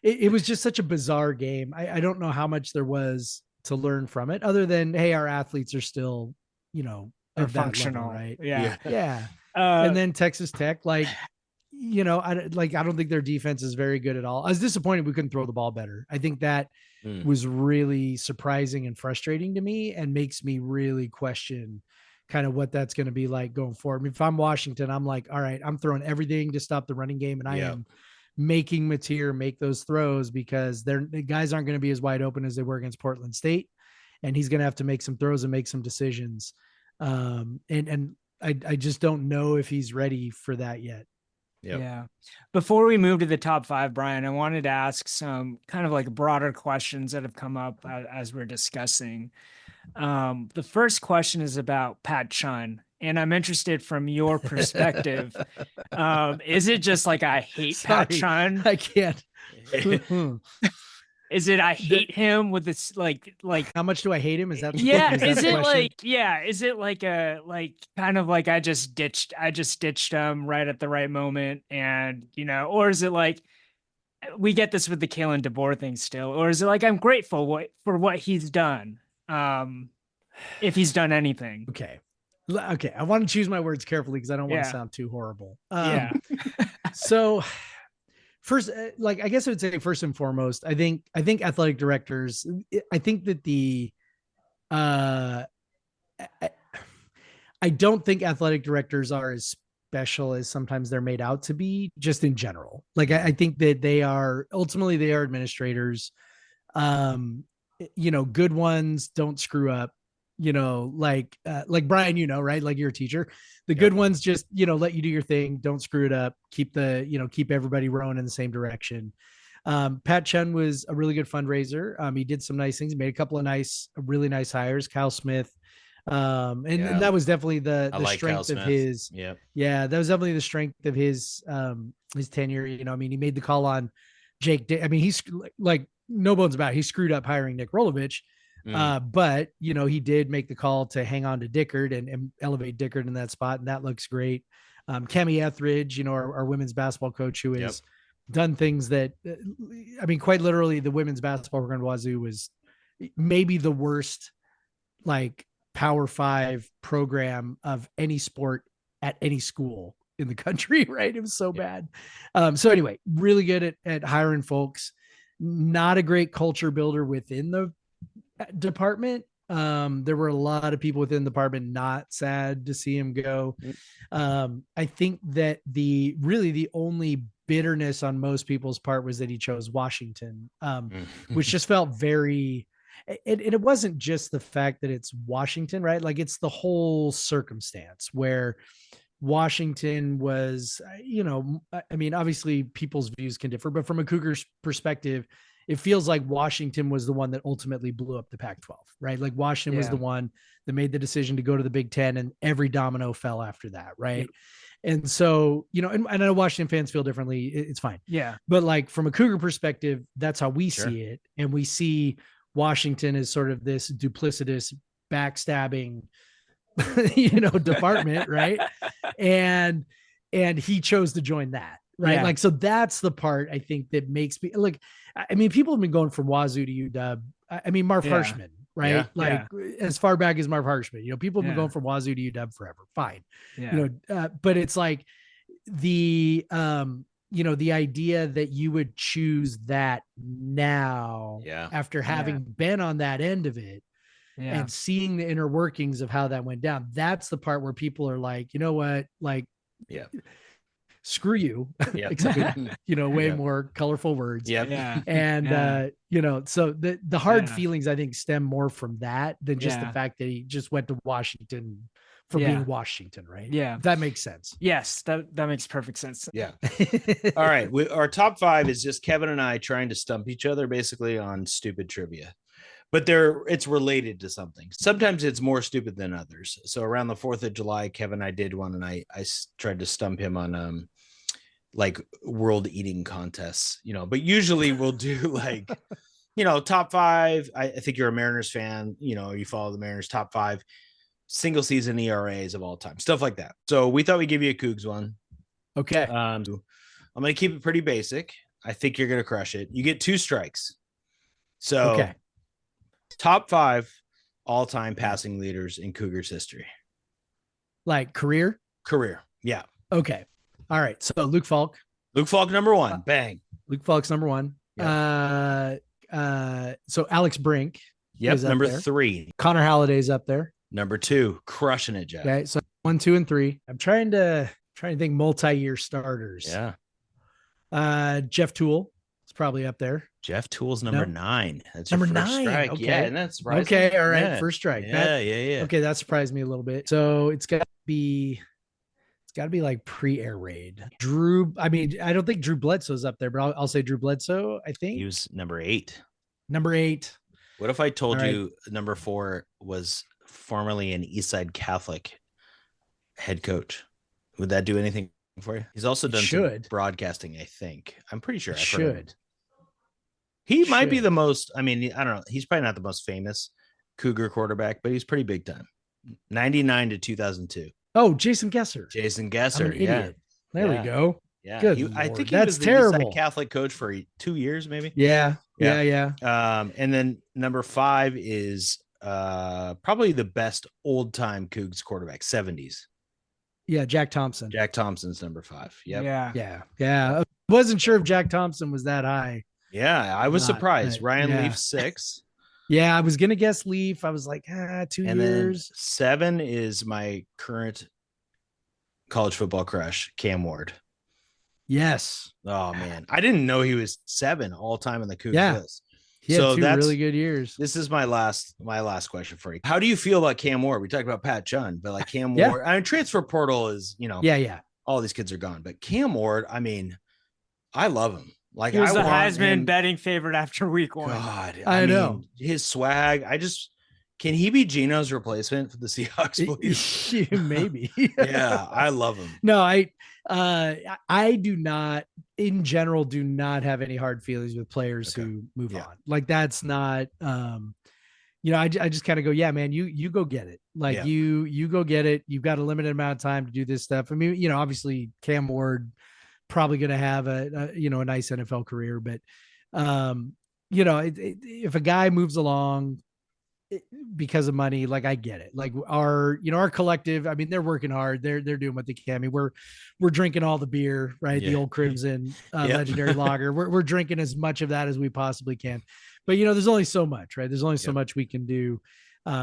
it was just such a bizarre game. I don't know how much there was to learn from it, other than, hey, our athletes are still, they're functional, level, right? Yeah. And then Texas Tech, I don't think their defense is very good at all. I was disappointed we couldn't throw the ball better. I think that was really surprising and frustrating to me, and makes me really question kind of what that's going to be like going forward. I mean, if I'm Washington, I'm like, all right, I'm throwing everything to stop the running game, and I am making Mateer make those throws, because the guys aren't going to be as wide open as they were against Portland State, and he's going to have to make some throws and make some decisions. And I just don't know if he's ready for that yet. Yep. Yeah. Before we move to the top 5, Brian, I wanted to ask some kind of like broader questions that have come up as we're discussing. The first question is about Pat Chun, and I'm interested from your perspective. Is it just like, I hate Pat Chun? I can't. Is it I hate him with this like how much do I hate him? Is that is it like a kind of like I just ditched him right at the right moment, and or is it like we get this with the Kalen DeBoer thing still, or is it like I'm grateful for what he's done, if he's done anything? Okay, I want to choose my words carefully because I don't want to sound too horrible. So first, I guess I would say first and foremost, I think athletic directors, I think that I don't think athletic directors are as special as sometimes they're made out to be, just in general. Like I think that they are administrators. Good ones don't screw up. Like Brian, right? Like you're a teacher. The good ones just, let you do your thing. Don't screw it up. Keep everybody rowing in the same direction. Pat Chun was a really good fundraiser. He did some nice things. He made a couple of really nice hires. Kyle Smith. And that was definitely the strength of his. Yeah, that was definitely the strength of his tenure. He made the call on Jake. He's like no bones about it. He screwed up hiring Nick Rolovich. But he did make the call to hang on to Dickert and elevate Dickert in that spot, and that looks great. Cami Etheridge, our women's basketball coach, who has done things that, quite literally, the women's basketball program at Wazoo was maybe the worst, like, Power 5 program of any sport at any school in the country, right? It was so bad. So anyway, really good at hiring folks. Not a great culture builder within the department. There were a lot of people within the department not sad to see him go. I think that the only bitterness on most people's part was that he chose Washington, which just felt very, and it wasn't just the fact that it's Washington, right? Like it's the whole circumstance where Washington was, obviously people's views can differ, but from a Cougars perspective, it feels like Washington was the one that ultimately blew up the Pac-12, right? Like Washington was the one that made the decision to go to the Big Ten, and every domino fell after that, right? And so, and I know Washington fans feel differently. It's fine. Yeah. But like from a Cougar perspective, that's how we see it. And we see Washington as sort of this duplicitous, backstabbing, department, right? And he chose to join that, right? Like, so that's the part I think that makes me like, people have been going from Wazoo to UW. Marv Harshman, right? As far back as Marv Harshman, people have been going from Wazoo to UW forever. Fine. But it's like the idea that you would choose that now after having been on that end of it and seeing the inner workings of how that went down. That's the part where people are like, you know what? Like, screw you, except way more colorful words. And so the hard feelings I think stem more from that than just the fact that he just went to Washington for being Washington, right? Yeah, if that makes sense. Yes, that makes perfect sense. All right, our top 5 is just Kevin and I trying to stump each other basically on stupid trivia, but it's related to something. Sometimes it's more stupid than others. So around the 4th of July, Kevin and I did one, and I tried to stump him on like world eating contests, but usually we'll do like, top 5. I think you're a Mariners fan, you follow the Mariners, top 5 single season ERAs of all time, stuff like that. So we thought we'd give you a Cougs one. Okay. I'm going to keep it pretty basic. I think you're going to crush it. You get 2 strikes. So top 5 all-time passing leaders in Cougars history. Like career? Yeah. Okay. All right. So Luke Falk, number 1. Bang. Luke Falk's number 1. So Alex Brink. Yep. Number 3. Connor Halliday's up there. Number 2. Crushing it, Jeff. Okay. So 1, 2, and 3. I'm trying to think multi-year starters. Yeah. Jeff Toole is probably up there. Jeff Toole's number 9. That's number your first 9. strike. Okay. Yeah, and that's surprising. Okay. All right. First strike. Yeah. Okay. That surprised me a little bit. So it's got to be like pre-air raid. I don't think Drew Bledsoe's up there, but I'll say Drew Bledsoe. I think he was number 8. What if I told you number 4 was formerly an Eastside Catholic head coach? Would that do anything for you? He's also done some broadcasting, I think. I'm pretty sure. He might be the most, I don't know. He's probably not the most famous Cougar quarterback, but he's pretty big time. 99 to 2002. Oh, Jason Gesser. I'm an idiot. There we go. Yeah. Good. I think he that's was the terrible. Catholic coach for 2 years, maybe. Yeah. And then number 5 is probably the best old time Cougs quarterback, 70s. Yeah, Jack Thompson. Jack Thompson's number 5. Yep. Yeah. I wasn't sure if Jack Thompson was that high. Yeah, I was surprised. Ryan Leaf 6. Yeah, I was gonna guess Leaf. I was like, 2 And years. then 7 is my current college football crush, Cam Ward. Yes. Oh man, I didn't know he was 7 all time in the Cougs Yeah. list. He had two really good years. This is my last question for you. How do you feel about Cam Ward? We talked about Pat Chun, but like Cam Yeah. Ward, I mean, transfer portal is, yeah. all these kids are gone, but Cam Ward, I mean, I love him. Like He was I the want Heisman him. betting favorite after week 1. God, I know. mean, his swag. Can he be Geno's replacement for the Seahawks, please? Maybe. Yeah, I love him. No, I do not, in general, do not have any hard feelings with players who move on. Like that's not, I just kind of go, yeah, man, you go get it. Like you go get it. You've got a limited amount of time to do this stuff. I mean, obviously Cam Ward probably going to have a nice NFL career, but if a guy moves along because of money, like I get it. Like our collective, I mean, they're working hard. They're doing what they can. I mean, we're drinking all the beer, right? The old Crimson legendary lager. We're drinking as much of that as we possibly can. But there's only so much, right? There's only so much we can do.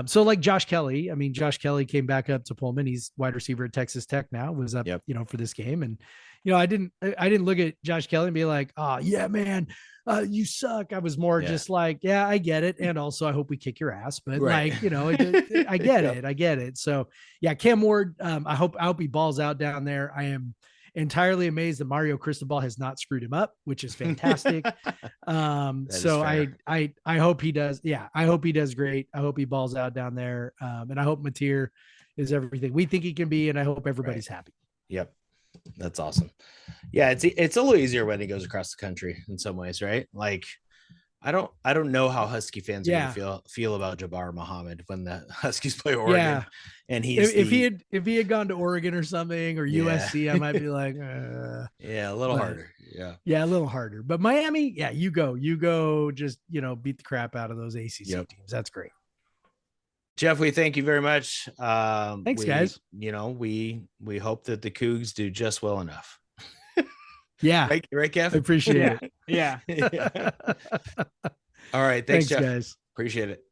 So like Josh Kelly, I mean, Josh Kelly came back up to Pullman. He's wide receiver at Texas Tech now, was up, for this game. And, I didn't look at Josh Kelly and be like, oh yeah, man, you suck. I was more just like, yeah, I get it. And also I hope we kick your ass, but I get it. I get it. So yeah, Cam Ward, I hope he balls out down there. I am entirely amazed that Mario Cristobal has not screwed him up, which is fantastic. So I hope he does. Yeah. I hope he does great. I hope he balls out down there. And I hope Mateer is everything we think he can be. And I hope everybody's happy. Yep. That's awesome. Yeah. It's a little easier when he goes across the country in some ways, right? Like, I don't know how Husky fans are going to feel about Jabbar Muhammad when the Huskies play Oregon. Yeah. And if he had gone to Oregon or something or USC, I might be like, a little harder. Yeah, a little harder. But Miami, you go just, beat the crap out of those ACC teams. That's great. Jeff, we thank you very much. Thanks, guys. We hope that the Cougs do just well enough. Yeah. Right, Kev? I appreciate it. Yeah. All right. Thanks, Jeff. Guys. Appreciate it.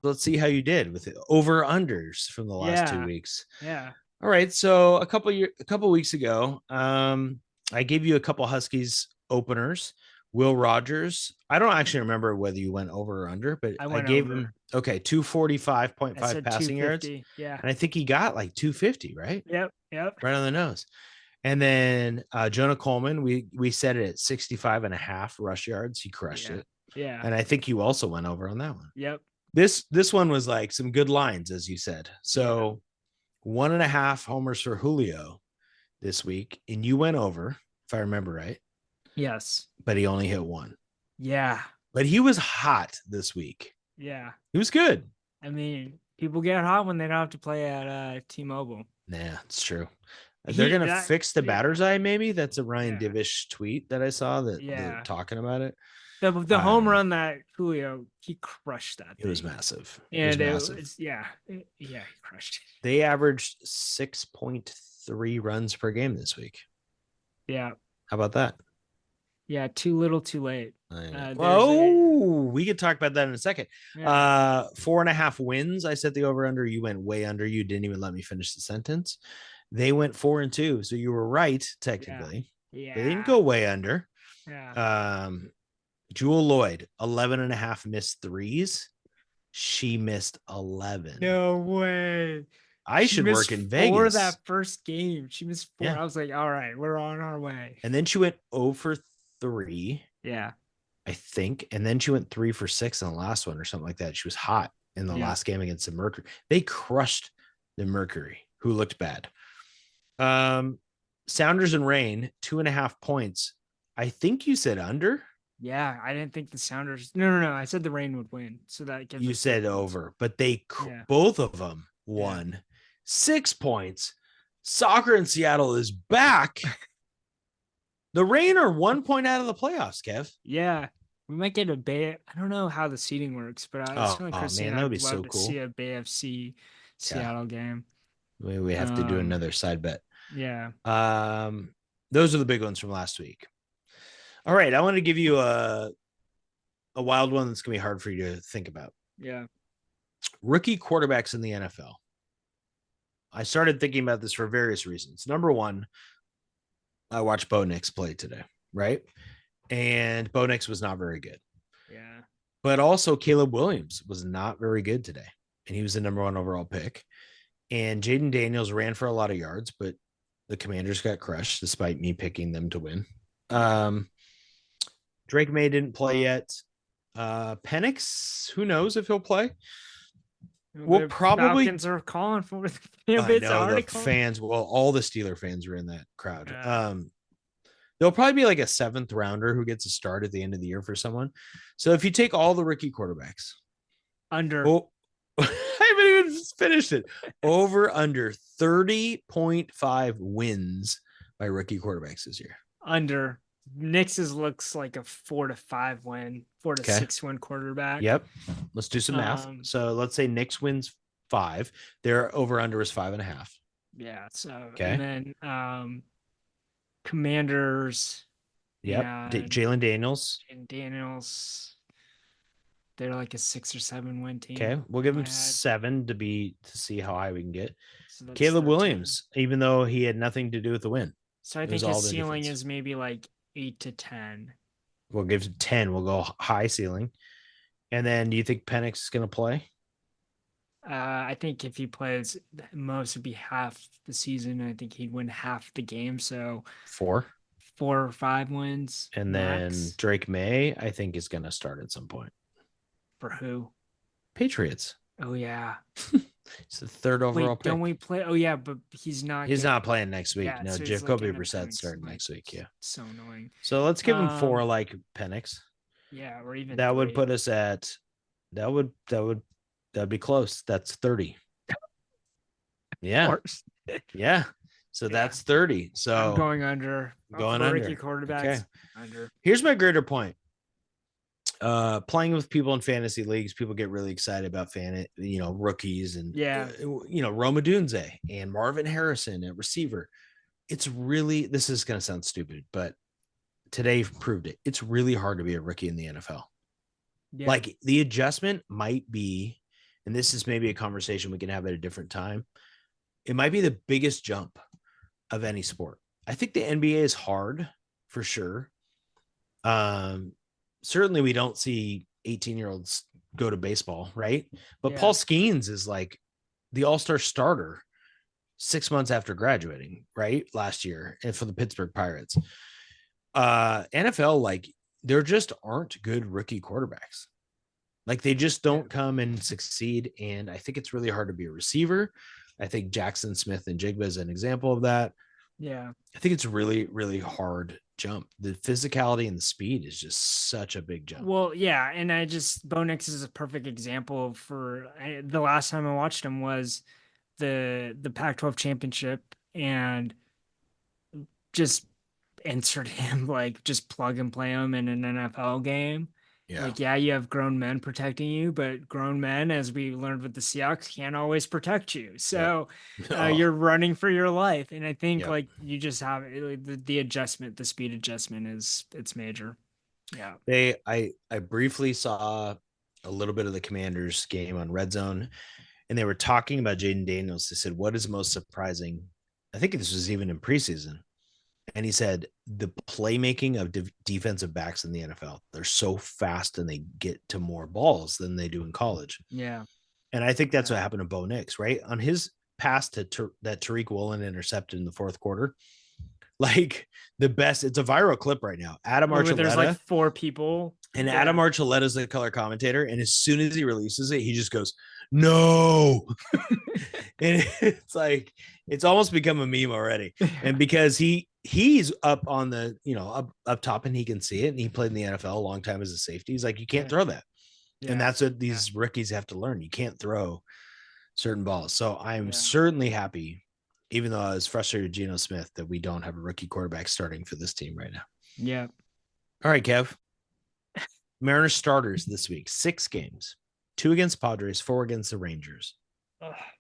Let's see how you did with the over-unders from the last 2 weeks. Yeah. All right. So a couple weeks ago, I gave you a couple Huskies openers. Will Rogers. I don't actually remember whether you went over or under, but I gave him 245.5 passing yards. Yeah. And I think he got like 250, right? Yep. Right on the nose. And then Jonah Coleman, we set it at 65.5 rush yards. He crushed it. Yeah. And I think you also went over on that one. Yep. This one was like some good lines, as you said. So 1.5 homers for Julio this week. And you went over, if I remember right. Yes. But he only hit 1. Yeah. But he was hot this week. Yeah. He was good. I mean, people get hot when they don't have to play at T-Mobile. Nah, it's true. They're going to fix the batter's eye, maybe? That's a Ryan Divish tweet that I saw that they're talking about it. The home run that Julio, he crushed that. It was massive. And it was he crushed it. They averaged 6.3 runs per game this week. Yeah. How about that? Yeah, too little, too late. We could talk about that in a second. 4.5 wins. I set the over under. You went way under. You didn't even let me finish the sentence. They went 4-2. So you were right, technically. Yeah. They didn't go way under. Yeah. Jewel Lloyd, 11.5 missed threes. She missed 11. No way. She should work in Vegas. For that first game, she missed 4. I was like, all right, we're on our way. And then she went 0 for 3. Yeah. I think. And then she went 3 for 6 in the last one or something like that. She was hot in the last game against the Mercury. They crushed the Mercury, who looked bad. Sounders and Rain, 2.5 points. I think you said under. Yeah, I didn't think the Sounders. No. I said the Rain would win. So that gives you said over, but they both of them won 6 points. Soccer in Seattle is back. The Rain are 1 point out of the playoffs, Kev. Yeah. We might get a Bay. I don't know how the seating works, but I was telling Christine that would be I'd love so to cool. see a Bay FC Seattle game. We have to do another side bet. Yeah. Those are the big ones from last week. All right. I want to give you a wild one that's going to be hard for you to think about. Yeah. Rookie quarterbacks in the NFL. I started thinking about this for various reasons. Number one, I watched Bo Nix play today, right? And Bo Nix was not very good. Yeah. But also Caleb Williams was not very good today. And he was the number 1 overall pick. And Jaden Daniels ran for a lot of yards, but the Commanders got crushed despite me picking them to win. Drake May didn't play yet. Penix, who knows if he'll play? Well, probably Falcons are calling for the I know the fans. Well, all the Steeler fans were in that crowd. There'll probably be like a 7th rounder who gets a start at the end of the year for someone. So if you take all the rookie quarterbacks under, I haven't even finished it. Under 30.5 wins by rookie quarterbacks this year. Under. Nix's looks like a 4 to 5 win, 4 to 6 win quarterback. Yep. Let's do some math. So let's say Nix wins 5. Their over under is 5.5. Yeah. So and then Commanders. Yep. Jalen Daniels. They're like a 6 or 7 win team. Okay. We'll give him 7 to see how high we can get. So Caleb 13. Williams, even though he had nothing to do with the win. So I think his ceiling is maybe like 8 to 10. We'll give him 10. We'll go high ceiling. And then do you think Penix is going to play? I think if he plays, most would be half the season. I think he'd win half the game. So 4 or 5 wins. And max. Then Drake May, I think, is going to start at some point. For who? Patriots. Oh, yeah. It's the 3rd overall pick. Don't we play? Oh, yeah, but he's not. He's not playing next week. Yeah, no, so Jacoby Brissett's starting next week. Yeah. So annoying. So let's give him 4 like Penix. Yeah, or even that 3. Would put us at that'd be close. That's 30. Yeah. Yeah. So that's 30. So I'm going under. Going under. Rookie quarterbacks. Okay. Under. Here's my greater point. Playing with people in fantasy leagues, people get really excited about rookies and Rome Odunze and Marvin Harrison at receiver. It's really, this is going to sound stupid, but today proved it. It's really hard to be a rookie in the NFL. Yeah. Like the adjustment might be, and this is maybe a conversation we can have at a different time. It might be the biggest jump of any sport. I think the NBA is hard for sure. Certainly we don't see 18-year-olds go to baseball, right? But Paul Skeens is like the all-star starter 6 months after graduating, right? Last year, and for the Pittsburgh Pirates. NFL, like, there just aren't good rookie quarterbacks. Like, they just don't come and succeed. And I think it's really hard to be a receiver. I think Jackson Smith and Jigba is an example of that. Yeah. I think it's really, really hard jump. The physicality and the speed is just such a big jump. Well, yeah. And Bo Nix is a perfect example for the last time I watched him was the Pac-12 championship, and just insert him, like just plug and play him in an NFL game. Yeah. Like, you have grown men protecting you, but grown men, as we learned with the Seahawks, can't always protect you. So you're running for your life. And I think like you just have the adjustment, the speed adjustment it's major. Yeah. I briefly saw a little bit of the Commanders game on Red Zone, and they were talking about Jaden Daniels. They said, what is most surprising? I think this was even in preseason. And he said the playmaking of defensive backs in the NFL, they're so fast and they get to more balls than they do in college. Yeah. And I think that's what happened to Bo Nix, right? On his pass to that Tariq Woolen intercepted in the 4th quarter, like the best, it's a viral clip right now. Adam Archuleta. There's like 4 people. And Adam Archuleta is the color commentator. And as soon as he releases it, he just goes, no. And it's like, it's almost become a meme already. And because he's up on the, up top, and he can see it. And he played in the NFL a long time as a safety. He's like, you can't throw that. Yeah. And that's what these rookies have to learn. You can't throw certain balls. So I'm certainly happy, even though I was frustrated with Geno Smith, that we don't have a rookie quarterback starting for this team right now. Yeah. All right, Kev. Mariners starters this week, 6 games, 2 against Padres, 4 against the Rangers.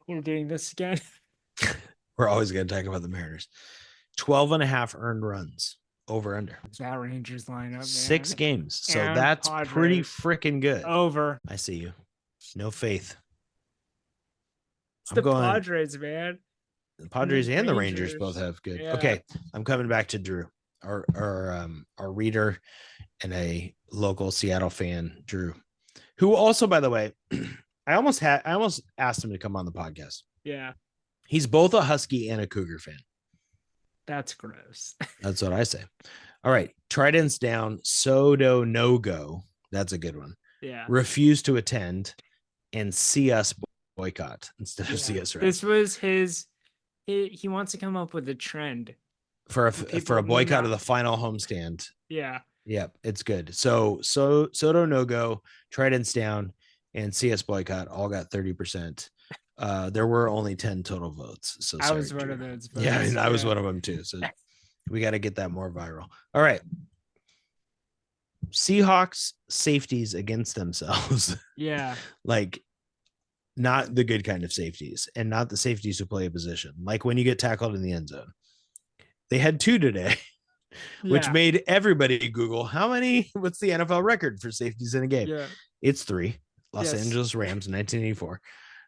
We're doing this again. We're always going to talk about the Mariners. 12.5 earned runs, over under. That Rangers lineup, man. 6 games. So and that's Padres. Pretty freaking good. Over. I see you. No faith. It's I'm the going Padres, man. the Padres and the Rangers Rangers. both have good. Yeah. Okay, I'm coming back to Drew, our reader and a local Seattle fan, Drew, who also, by the way, I almost asked him to come on the podcast. Yeah. He's both a Husky and a Cougar fan. That's gross. That's what I say. All right. Tridents down. Soto no go. That's a good one. Yeah. Refuse to attend and see us boycott instead of see us. Right. This was he wants to come up with a trend for a boycott of the final homestand. Yeah. Yep. It's good. So Soto no go, Tridents down, and CS boycott all got 30%. There were only 10 total votes. So I was one of those votes. Yeah, I was one of them too. So we got to get that more viral. All right. Seahawks safeties against themselves. Yeah. Like not the good kind of safeties and not the safeties who play a position. Like when you get tackled in the end zone. They had 2 today, which made everybody Google what's the NFL record for safeties in a game? Yeah. It's 3. Los Angeles Rams in 1984.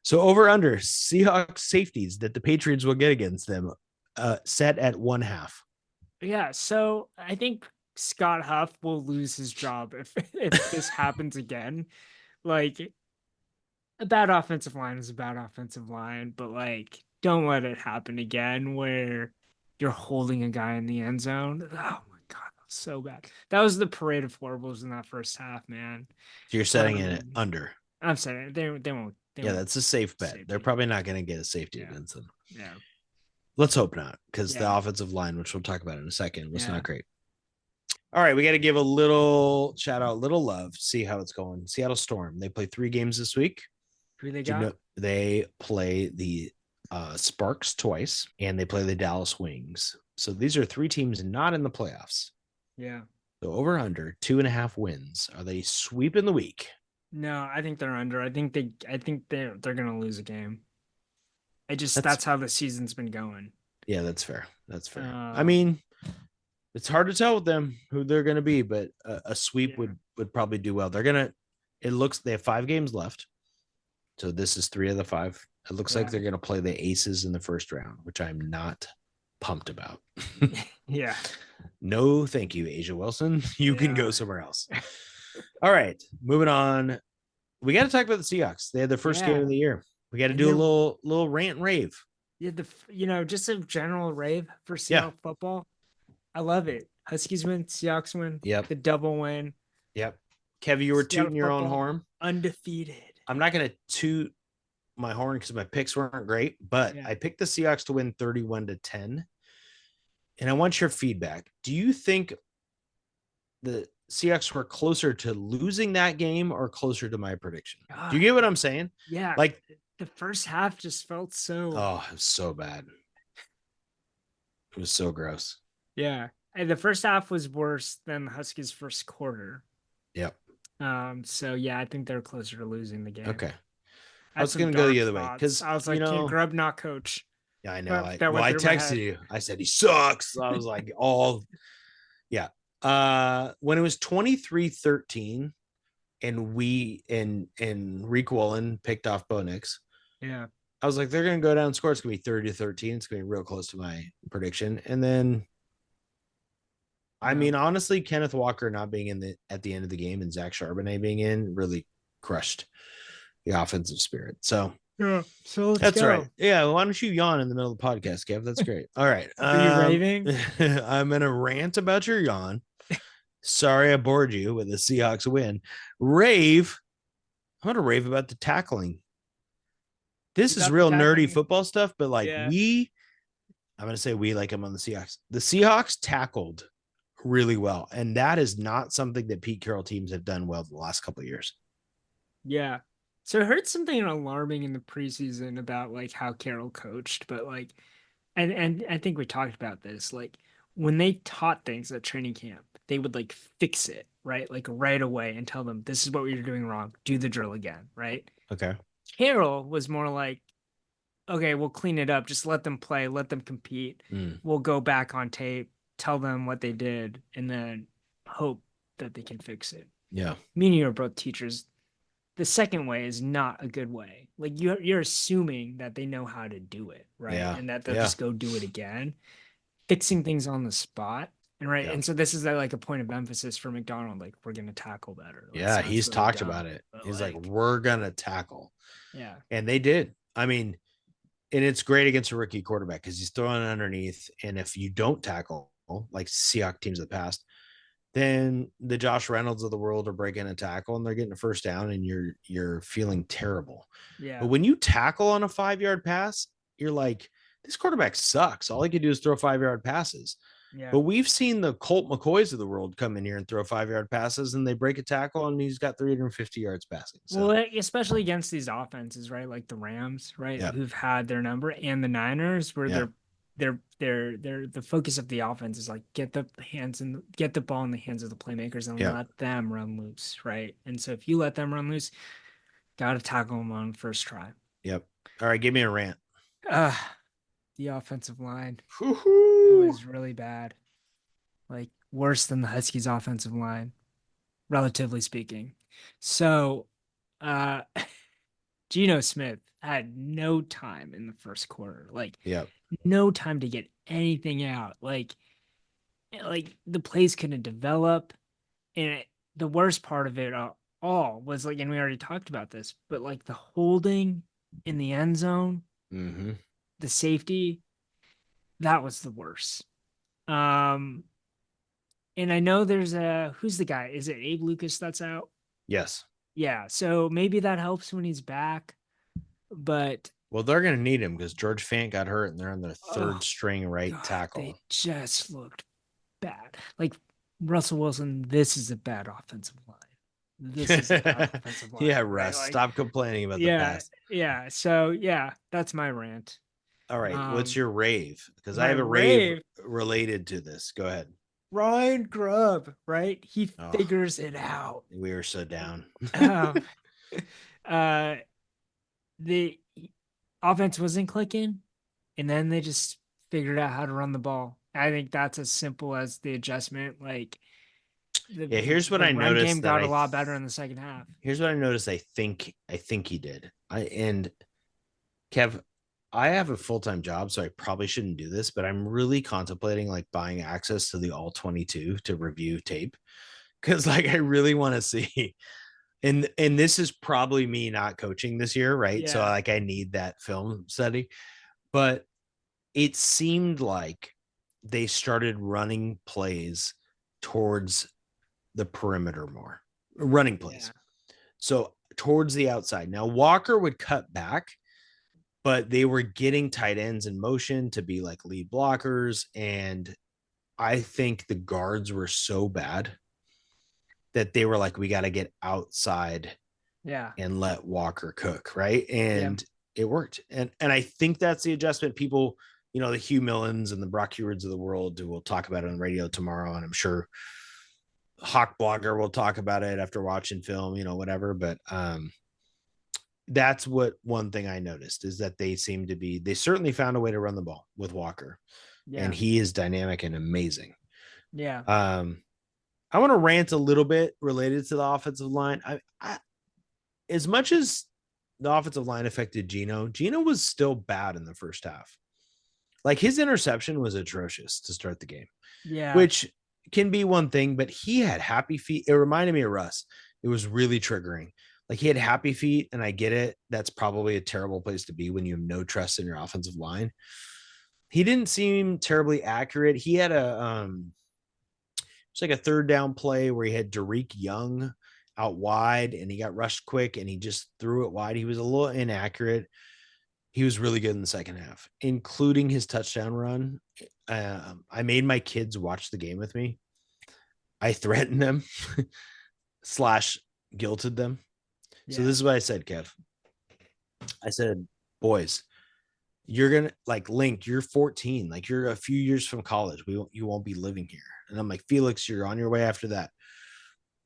So over under Seahawks safeties that the Patriots will get against them set at 1/2. Yeah. So I think Scott Huff will lose his job if this happens again. Like a bad offensive line is a bad offensive line, but like don't let it happen again where you're holding a guy in the end zone. Oh my God, that was so bad. That was the parade of horribles in that first half, man. So you're setting it under. I'm saying they won't. That's a safe bet. They're probably not going to get a safety against them. Yeah. Let's hope not, because the offensive line, which we'll talk about in a second, was not great. All right, we got to give a little shout out, little love, see how it's going. Seattle Storm. They play 3 games this week. Who they got? They play the Sparks twice, and they play the Dallas Wings. So these are 3 teams not in the playoffs. Yeah. So over under 2.5 wins. Are they sweeping the week? No, I think they're under. I think they're gonna lose a game. That's how the season's been going. Yeah, that's fair. That's fair. I mean, it's hard to tell with them who they're gonna be, but a sweep would probably do well. They have 5 games left. So this is 3 of the 5. It looks like they're gonna play the Aces in the first round, which I'm not pumped about. Yeah. No, thank you, Asia Wilson. You can go somewhere else. All right, moving on. We got to talk about the Seahawks. They had their first game of the year. We got to do a little rant and rave. Yeah, just a general rave for Seattle football. I love it. Huskies win, Seahawks win. Yep. The double win. Yep. Kev, you were tooting your own horn. Undefeated. I'm not going to toot my horn because my picks weren't great, but I picked the Seahawks to win 31-10. And I want your feedback. Do you think the Seahawks were closer to losing that game or closer to my prediction? Do you get what I'm saying? Yeah. Like the first half just felt so. Oh, it was so bad. It was so gross. Yeah. And the first half was worse than the Huskies' first quarter. Yep. So yeah, I think they're closer to losing the game. Okay. I was going to go the other way because I was like, can Grubb not coach? Yeah, I know. I texted you. I said he sucks. I was like, yeah. When it was 23-13 and Reek Woolen picked off Bo Nix. Yeah. I was like, they're going to go down and score. It's going to be 30-13. It's going to be real close to my prediction. And then, I mean, honestly, Kenneth Walker not being at the end of the game and Zach Charbonnet being in really crushed the offensive spirit. So yeah, so that's go. Right. Yeah, why don't you yawn in the middle of the podcast, Kev? That's great. All right. Are you raving? I'm going to rant about your yawn. Sorry I bored you with the Seahawks win. Rave. I'm going to rave about the tackling. This is real nerdy football stuff, but like I'm going to say we like I'm on the Seahawks. The Seahawks tackled really well, and that is not something that Pete Carroll teams have done well the last couple of years. Yeah. So I heard something alarming in the preseason about like how Carroll coached, but like, and I think we talked about this, like when they taught things at training camp, they would like fix it, right? Like right away and tell them, this is what you're doing wrong. Do the drill again, right? Okay. Carroll was more like, okay, we'll clean it up. Just let them play, let them compete. We'll go back on tape, tell them what they did, and then hope that they can fix it. Yeah. Me and you are both teachers. the second way is not a good way. Like you're assuming that they know how to do it, right? Yeah. And that they'll Yeah. just go do it again, fixing things on the spot. And right. Yeah. And so this is like a point of emphasis for McDonald. Like, we're gonna tackle better. Like, Yeah, sounds he's really talked dumb, about it. but He's like, we're gonna tackle. yeah. And they did. I mean, and it's great against a rookie quarterback because he's throwing it underneath. And if you don't tackle, like Seahawks teams of the past, then the Josh Reynolds of the world are breaking a tackle and they're getting a first down, and you're feeling terrible. Yeah. But when you tackle on a 5-yard pass, you're like, this quarterback sucks. All he can do is throw 5-yard passes. Yeah. But we've seen the Colt McCoys of the world come in here and throw 5-yard passes, and they break a tackle, and he's got 350 yards passing. So. Well, especially against these offenses, right? Like the Rams, right? Yep. Who've had their number, and the Niners, where Yeah. they're the focus of the offense is like get the ball in the hands of the playmakers and let them run loose, right? And so if you let them run loose, gotta tackle them on first try. Yep. All right, give me a rant. The offensive line. Woo-hoo. It was really bad. Like worse than the Huskies offensive line, relatively speaking. So Geno Smith had no time in the first quarter. Like no time to get anything out. Like the plays couldn't develop. And the worst part of it all was like, and we already talked about this, but like the holding in the end zone, the safety, that was the worst. And I know there's who's the guy? Is it Abe Lucas that's out? Yes. Yeah. So maybe that helps when he's back. But well, they're going to need him because George Fant got hurt and they're on their third string right tackle. They just looked bad. Like Russell Wilson, this is a bad offensive line. This is a bad offensive line. Yeah, Russ, right? Stop complaining about the past. Yeah. So that's my rant. All right. What's your rave? Because I have a rave related to this. Go ahead. Ryan Grubb, right? He figures it out. We were so down. The offense wasn't clicking, and then they just figured out how to run the ball. I think that's as simple as the adjustment. Like, here's what I noticed. The run game got a lot better in the second half. Here's what I noticed. I think he did. And Kev, I have a full-time job, so I probably shouldn't do this, but I'm really contemplating like buying access to the all 22 to review tape. Cause like, I really want to see, and this is probably me not coaching this year. Right. Yeah. So like, I need that film study, but it seemed like they started running plays towards the perimeter more, running plays. Yeah. So towards the outside. Now Walker would cut back, but they were getting tight ends in motion to be like lead blockers. And I think the guards were so bad that they were like, we got to get outside and let Walker cook. Right. And it worked. And I think that's the adjustment. People, you know, the Hugh Millans and the Brock Hewards of the world will talk about it on radio tomorrow. And I'm sure Hawk Blogger will talk about it after watching film, you know, whatever. But that's what one thing I noticed is that they certainly found a way to run the ball with Walker. And he is dynamic and amazing. Yeah. I want to rant a little bit related to the offensive line. I as much as the offensive line affected Geno was still bad in the first half. Like his interception was atrocious to start the game. Yeah. Which can be one thing, but he had happy feet. It reminded me of Russ. It was really triggering. Like he had happy feet, and I get it. That's probably a terrible place to be when you have no trust in your offensive line. He didn't seem terribly accurate. He had it's like a third down play where he had Derek Young out wide and he got rushed quick and he just threw it wide. He was a little inaccurate. He was really good in the second half, including his touchdown run. I made my kids watch the game with me. I threatened them / guilted them. So this is what I said, Kev. I said, boys, you're going to like Link, you're 14. Like you're a few years from college. You won't be living here. And I'm like, Felix, you're on your way after that.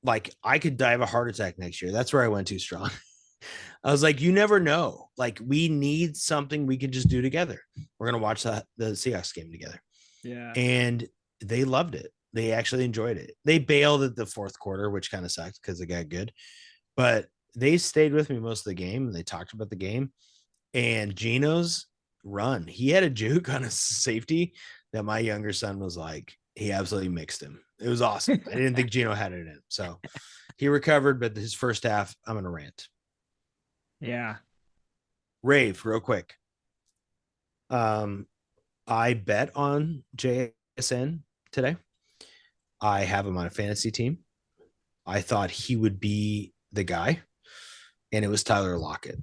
Like I could die of a heart attack next year. That's where I went too strong. I was like, you never know. Like we need something we can just do together. We're going to watch the Seahawks game together. Yeah. And they loved it. They actually enjoyed it. They bailed at the fourth quarter, which kind of sucked because it got good. But they stayed with me most of the game and they talked about the game. And Geno's run, he had a juke on a safety that my younger son was like, he absolutely mixed him. It was awesome. I didn't think Geno had it in him. So he recovered, but his first half, I'm going to rant. Yeah. Rave, real quick. I bet on JSN today. I have him on a fantasy team. I thought he would be the guy, and it was Tyler Lockett.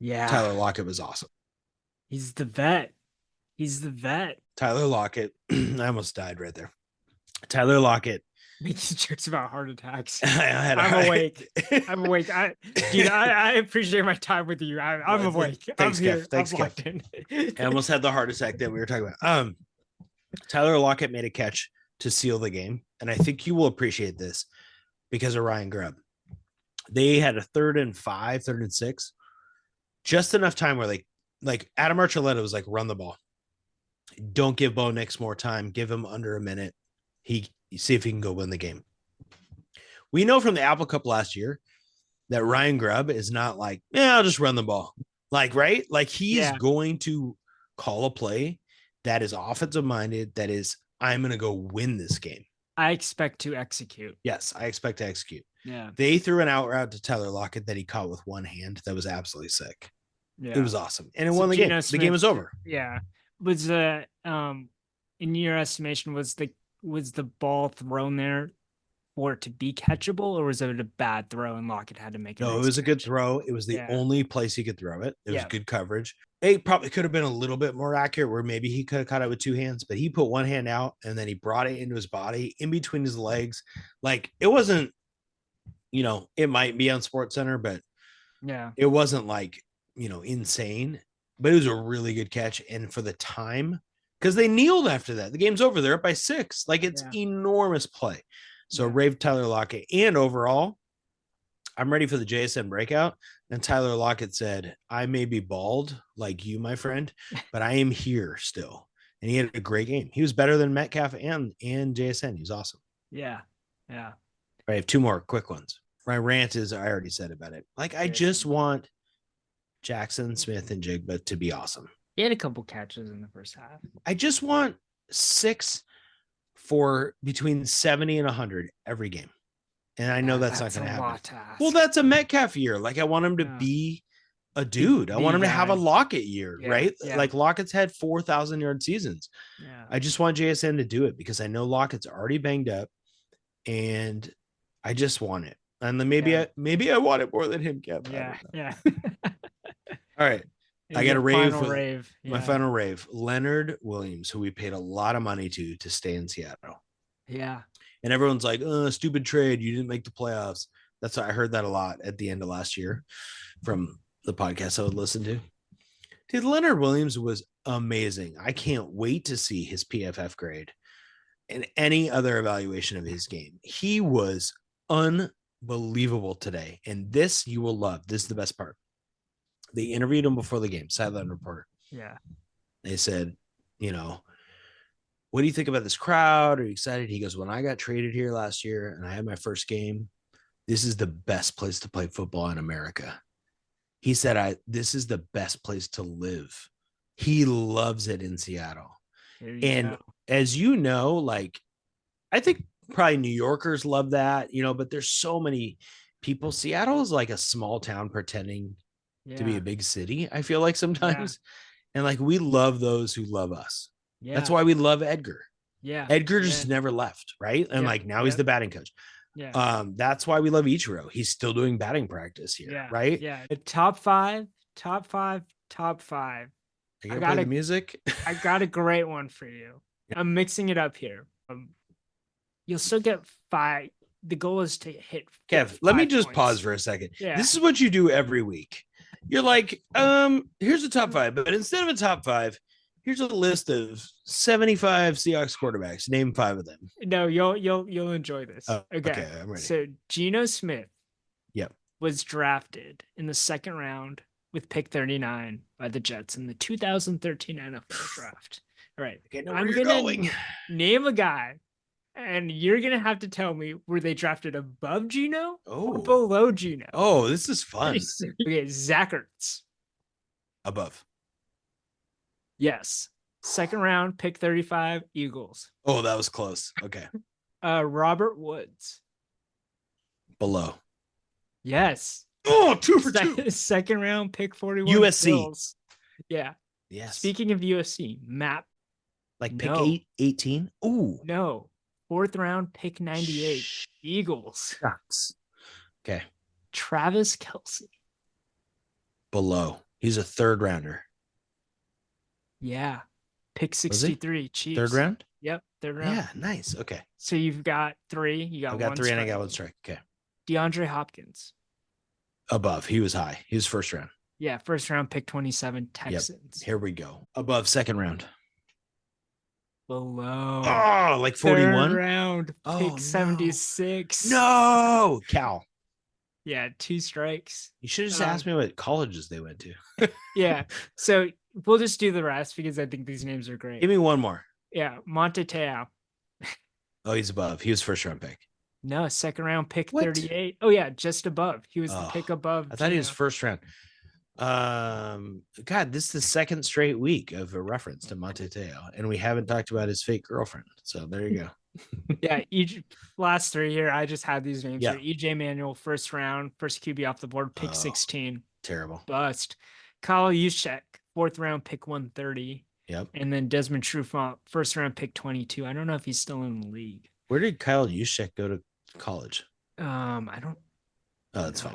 Yeah. Tyler Lockett was awesome. He's the vet. He's the vet. Tyler Lockett. I almost died right there. Tyler Lockett. Making jokes about heart attacks. I'm awake. I'm awake. I appreciate my time with you. I'm awake. Thanks, I'm here. Kev. Thanks, Kev. I almost had the heart attack that we were talking about. Tyler Lockett made a catch to seal the game, and I think you will appreciate this because of Ryan Grubb. They had a 3rd and 5, 3rd and 6, just enough time where like Adam Archuleta was like, run the ball. Don't give Bo Nix more time. Give him under a minute. See if he can go win the game. We know from the Apple Cup last year that Ryan Grubb is not like, I'll just run the ball. Like, right? Like he's going to call a play that is offensive minded, that is, I'm going to go win this game. I expect to execute. Yes, I expect to execute. Yeah. They threw an out route to Tyler Lockett that he caught with one hand. That was absolutely sick. Yeah. It was awesome. And it won the game. Smith, the game was over. Yeah. Was in your estimation, was the ball thrown there for it to be catchable, or was it a bad throw and Lockett had to make it? No, it was a good throw. It was the only place he could throw it. It was good coverage. It probably could have been a little bit more accurate where maybe he could have caught it with 2 hands, but he put one hand out and then he brought it into his body in between his legs. Like it wasn't, it might be on SportsCenter, but it wasn't like, insane, but it was a really good catch. And for the time, because they kneeled after that, the game's over. They're up by 6. Like it's enormous play. So rave Tyler Lockett. And overall, I'm ready for the JSN breakout. And Tyler Lockett said, I may be bald like you, my friend, but I am here still. And he had a great game. He was better than Metcalf and JSN. He was awesome. Yeah. Yeah. I have 2 more quick ones. My rant is, I already said about it. Like, I just want Jackson, Smith, and Jigba to be awesome. He had a couple catches in the first half. I just want 6 for between 70 and 100 every game. And I know that's not going to happen. Well, that's a Metcalf year. Like I want him to be a dude. I want him to have a Lockett year, right? Yeah. Like Lockett's had 4,000 yard seasons. Yeah. I just want JSN to do it because I know Lockett's already banged up and I just want it. And then maybe I want it more than him, Kev. Yeah. All right. I got a rave. My final rave. Leonard Williams, who we paid a lot of money to stay in Seattle. Yeah. And everyone's like, stupid trade. You didn't make the playoffs. That's why I heard that a lot at the end of last year from the podcast I would listen to. Dude, Leonard Williams was amazing. I can't wait to see his PFF grade and any other evaluation of his game. He was unbelievable today. And this you will love. This is the best part. They interviewed him before the game, sideline reporter. Yeah. They said, what do you think about this crowd? Are you excited? He goes, when I got traded here last year and I had my first game, this is the best place to play football in America. He said, this is the best place to live. He loves it in Seattle. And as you know, like, I think probably New Yorkers love that, but there's so many people. Seattle is like a small town pretending to be a big city, I feel like sometimes. And like, we love those who love us. Yeah. That's why we love Edgar. Yeah. Edgar just never left, right? And like now he's the batting coach. Yeah. That's why we love Ichiro. He's still doing batting practice here, right? Yeah. Top five. I got the music. I got a great one for you. I'm mixing it up here. You'll still get 5. The goal is to hit. Kev, let me just pause for a second. Yeah. This is what you do every week. You're like, here's a top 5, but instead of a top 5, here's a list of 75 Seahawks quarterbacks. Name 5 of them. No, you'll enjoy this. Okay, I'm ready. So Geno Smith, was drafted in the 2nd round with pick 39 by the Jets in the 2013 NFL draft. All right, I'm gonna name a guy And you're gonna have to tell me, were they drafted above Geno or Oh. below Geno? Oh, this is fun. Okay, Zach Ertz. Above. Yes. Second round, pick 35, Eagles. Oh, that was close. Okay. Robert Woods. Below. Yes. Oh, 2 for 2. Second round, pick 41, USC. Bills. Yeah. Yes. Speaking of USC, Matt. Like pick 18. Ooh. No. Fourth round, pick 98, Eagles. Shucks. Okay. Travis Kelce. Below. He's a third rounder. Yeah. Pick 63, Chiefs. Third round? Yep, third round. Yeah, nice. Okay. So you've got 3. You got I've got one 3 strike. and I got 1 strike. Okay. DeAndre Hopkins. Above. He was high. He was first round. Yeah, first round, pick 27, Texans. Yep. Here we go. Above second round. Below. Oh, like 41? Third round, pick no. 76. No. Cal. Yeah, 2 strikes. You should have just asked me what colleges they went to. Yeah. So we'll just do the rest because I think these names are great. Give me one more. Yeah, Monte Teo. Oh, he's above. He was first round pick. No, second round pick What? 38. Oh yeah, just above. He was the pick above. I thought he was Geno. first round. God, this is the second straight week of a reference to Monte Teo, and we haven't talked about his fake girlfriend. So there you go. Yeah, each last 3 here. I just had these names. Yeah. Here. EJ Manuel, first round, first QB off the board, pick 16. Terrible. Bust. Kyle Juszczyk, fourth round, pick 130. Yep. And then Desmond Trufant, first round, pick 22. I don't know if he's still in the league. Where did Kyle Juszczyk go to college? I don't. Oh, that's fine.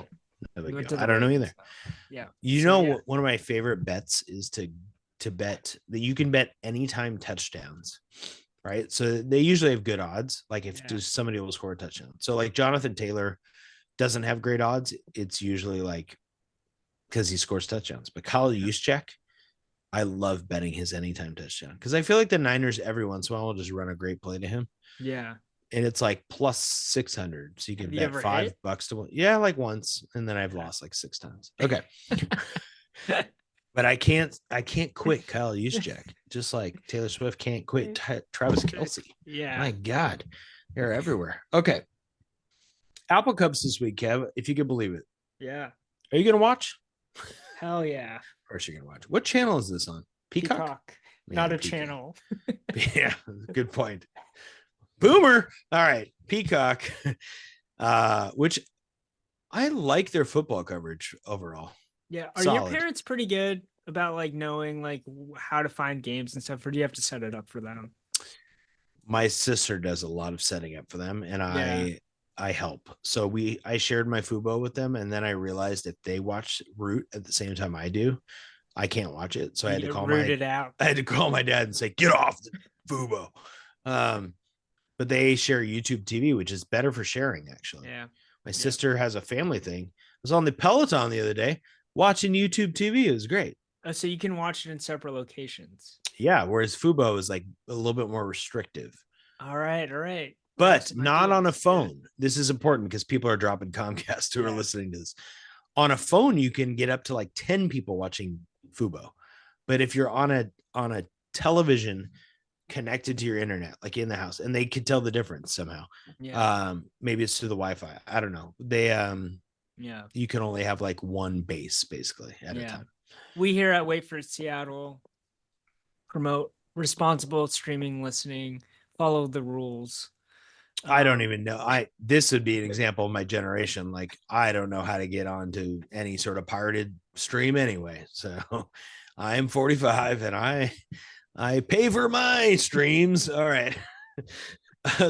No big He went deal. to I the don't know Ravens, either. though. Yeah. You So, know, yeah. one of my favorite bets is to bet that you can bet anytime touchdowns, right? So they usually have good odds. Like if just somebody will score a touchdown. So like Jonathan Taylor doesn't have great odds. It's usually like because he scores touchdowns. But Kyle Juszczyk, I love betting his anytime touchdown because I feel like the Niners every once in a while will just run a great play to him. Yeah. And it's like plus 600. So you can Have you bet ever $5 hit? to win. Yeah, like once. And then I've lost like 6 times. Okay. But I can't quit Kyle Juszczyk. Just like Taylor Swift can't quit Travis Kelce. Yeah. My God. They're everywhere. Okay. Apple Cups this week, Kev, if you can believe it. Yeah. Are you going to watch? Hell yeah. Of course you're going to watch. What channel is this on? Peacock? Yeah, Not a Peacock. channel. Yeah, good point. Boomer. All right. Peacock. Which I like their football coverage overall. Yeah. Are Solid. your parents pretty good about like knowing like how to find games and stuff, or do you have to set it up for them? My sister does a lot of setting up for them, and I help. So I shared my Fubo with them, and then I realized if they watch Root at the same time I do, I can't watch it. So I had to call my dad and say, get off the Fubo. But they share YouTube TV, which is better for sharing, actually. Yeah. My sister has a family thing. I was on the Peloton the other day watching YouTube TV. It was great. So you can watch it in separate locations. Yeah. Whereas Fubo is like a little bit more restrictive. All right. But not on a phone. This is important because people are dropping Comcast who are listening to this. On a phone, you can get up to like 10 people watching Fubo. But if you're on a television connected to your internet, like in the house, and they can tell the difference somehow. Yeah. Maybe it's through the Wi-Fi. I don't know. You can only have like one base basically at a time. We here at Wait for Seattle promote responsible streaming listening, follow the rules. I don't even know. This would be an example of my generation. Like I don't know how to get onto any sort of pirated stream anyway. So I am 45 and I pay for my streams. All right.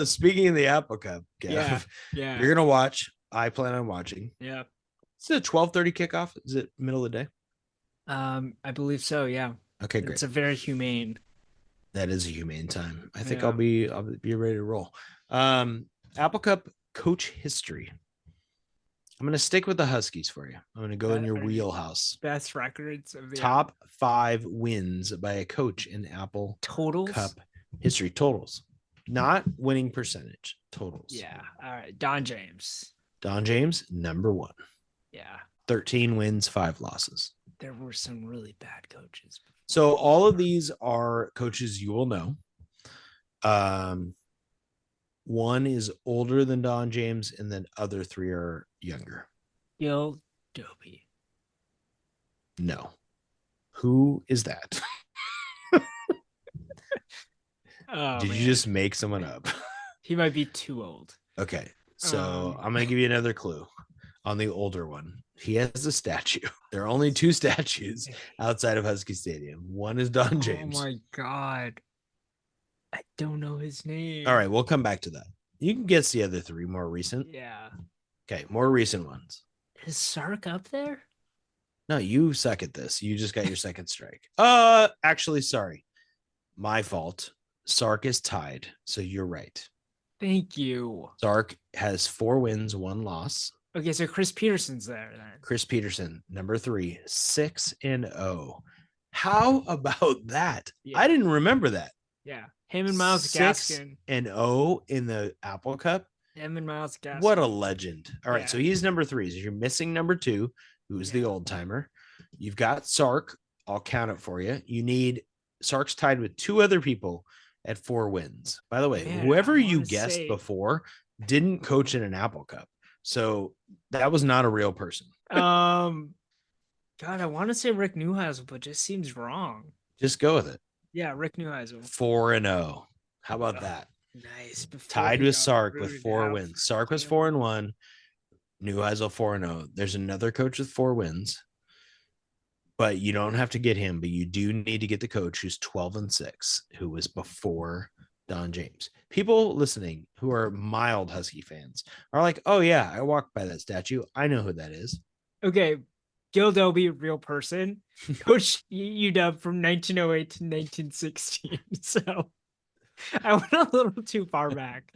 Speaking of the Apple Cup, Kev, you're gonna watch. I plan on watching. Yeah. Is it a 12:30 kickoff? Is it middle of the day? I believe so. Yeah. Okay, great. It's a very humane. That is a humane time. I think I'll be ready to roll. Apple Cup coach history. I'm going to stick with the Huskies for you. I'm going to go in your wheelhouse. Best records of the top 5 wins by a coach in Apple totals Cup history. Totals, not winning percentage. Totals. Yeah. All right. Don James, number 1. Yeah. 13 wins, 5 losses. There were some really bad coaches. So all of these are coaches you will know. One is older than Don James, and then other three are younger. Gil Dobie. No. Who is that? Oh, Did man. you just make someone up? He might be too old. Okay. So I'm going to give you another clue on the older one. He has a statue. There are only 2 statues outside of Husky Stadium. One is Don James. Oh my God. I don't know his name. All right. We'll come back to that. You can guess the other 3 more recent. Yeah. Okay. More recent ones. Is Sark up there? No, you suck at this. You just got your second strike. Actually, sorry. My fault. Sark is tied. So you're right. Thank you. Sark has 4 wins, 1 loss. Okay, so Chris Peterson's there then. Chris Peterson, number 3, 6-0. How about that? Yeah. I didn't remember that. Yeah. Him and Miles Gaskin. 6-0 in the Apple Cup. Him and Miles Gaskin. What a legend. All right, Yeah. so he's number 3. So you're missing number 2, who's the old timer. You've got Sark. I'll count it for you. You need Sark's tied with 2 other people at 4 wins. By the way, whoever you guessed before didn't coach in an Apple Cup. So that was not a real person. God, I want to say Rick Neuheisel, but it just seems wrong. Just go with it. Yeah, Rick Neuheisel. 4-0. How about that? Nice. Tied with Sark with 4 wins. Sark was 4-1. Neuheisel 4-0. There's another coach with 4 wins. But you don't have to get him, but you do need to get the coach who's 12-6, who was before Don James. People listening who are mild Husky fans are like, oh yeah, I walked by that statue. I know who that is. Okay. Gil Dobie, real person, coached UW from 1908 to 1916. So I went a little too far back.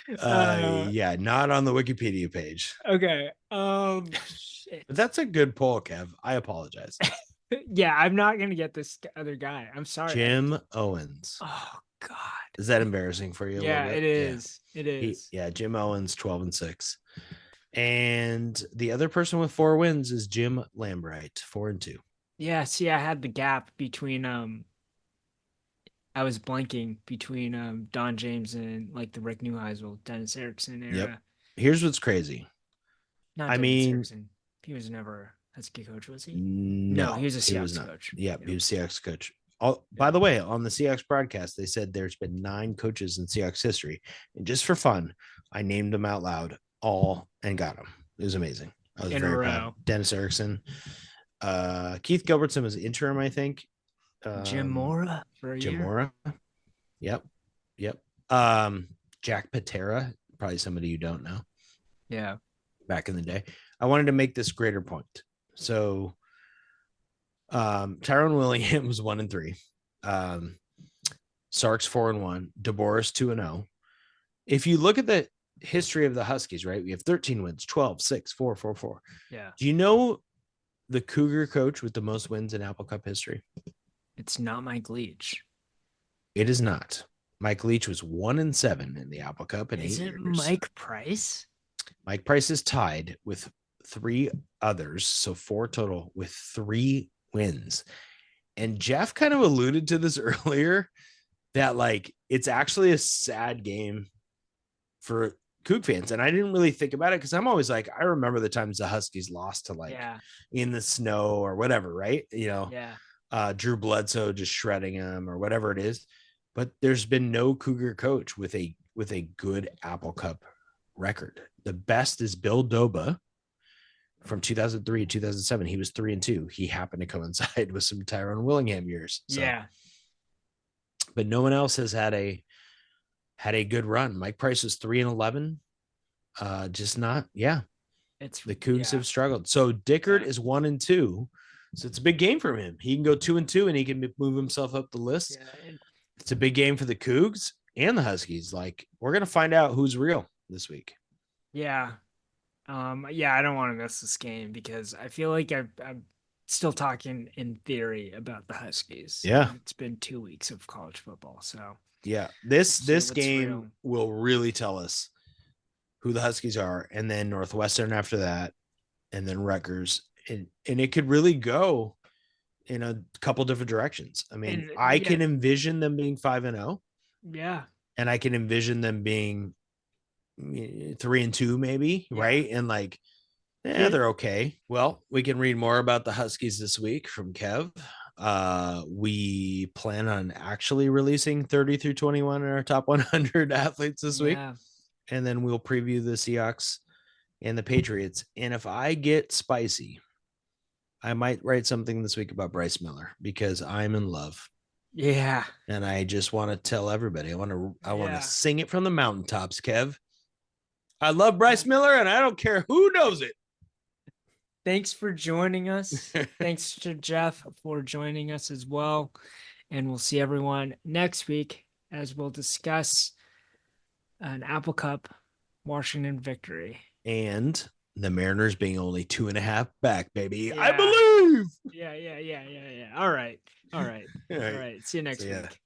Yeah, not on the Wikipedia page. Okay. Shit. But that's a good poll, Kev. I apologize. Yeah, I'm not gonna get this other guy. I'm sorry. Jim Owens. Oh God. Is that embarrassing for you? Yeah, it is. Yeah. It is. Jim Owens, 12-6. And the other person with 4 wins is Jim Lambright, 4-2. Yeah, see, I had the gap between I was blanking between Don James and like the Rick Neuheisel, Dennis Erickson era. Yep. Here's what's crazy. Not Dennis Erickson. He was never Husky coach, was he? No, he was a Seahawks coach. Yeah, he was Seahawks coach. By the way, on the Seahawks broadcast, they said there's been 9 coaches in Seahawks history. And just for fun, I named them out loud all and got them. It was amazing. I was very proud. Dennis Erickson. Keith Gilbertson was interim, I think. Jim Mora for a year. Mora. Yep. Jack Patera, probably somebody you don't know. Yeah. Back in the day. I wanted to make this greater point. So Tyrone Williams 1-3. Sark's 4-1. DeBoris 2-0. If you look at the history of the Huskies, right? We have 13 wins, 12-6, 4-4-4. Yeah. Do you know the Cougar coach with the most wins in Apple Cup history? It's not Mike Leach. It is not. Mike Leach was 1-7 in the Apple Cup in 8 years. Is it Mike Price? Mike Price is tied with 3 others, so 4 total with 3 wins. And Jeff kind of alluded to this earlier that like it's actually a sad game for Coug fans. And I didn't really think about it because I'm always like, I remember the times the Huskies lost to like in the snow or whatever, right? You know, Drew Bledsoe just shredding him or whatever it is. But there's been no Cougar coach with a good Apple Cup record. The best is Bill Doba from 2003 to 2007. He was 3-2. He happened to coincide with some Tyrone Willingham years. So. Yeah. But no one else has had a good run. Mike Price was 3-11. Just not. Yeah. The Cougs have struggled. So Dickert is 1-2. So it's a big game for him. He can go 2-2 and he can move himself up the list. Yeah. It's a big game for the Cougs and the Huskies. Like, we're going to find out who's real this week. Yeah. I don't want to miss this game because I feel like I'm still talking in theory about the Huskies. Yeah. It's been 2 weeks of college football. So yeah, this game will really tell us who the Huskies are, and then Northwestern after that, and then Rutgers. And it could really go in a couple different directions. I mean, I can envision them being 5-0. Yeah. And I can envision them being 3-2 maybe, right? And like, Yeah. they're okay. Well, we can read more about the Huskies this week from Kev. We plan on actually releasing 30 through 21 in our top 100 athletes this week. And then we'll preview the Seahawks and the Patriots. And if I get spicy, I might write something this week about Bryce Miller because I'm in love. Yeah. And I just want to tell everybody. I want to sing it from the mountaintops, Kev. I love Bryce Miller, and I don't care who knows it. Thanks for joining us. Thanks to Jeff for joining us as well. And we'll see everyone next week as we'll discuss an Apple Cup Washington victory. And the Mariners being only 2.5 back, baby. Yeah. I believe. Yeah. All right. See you next week.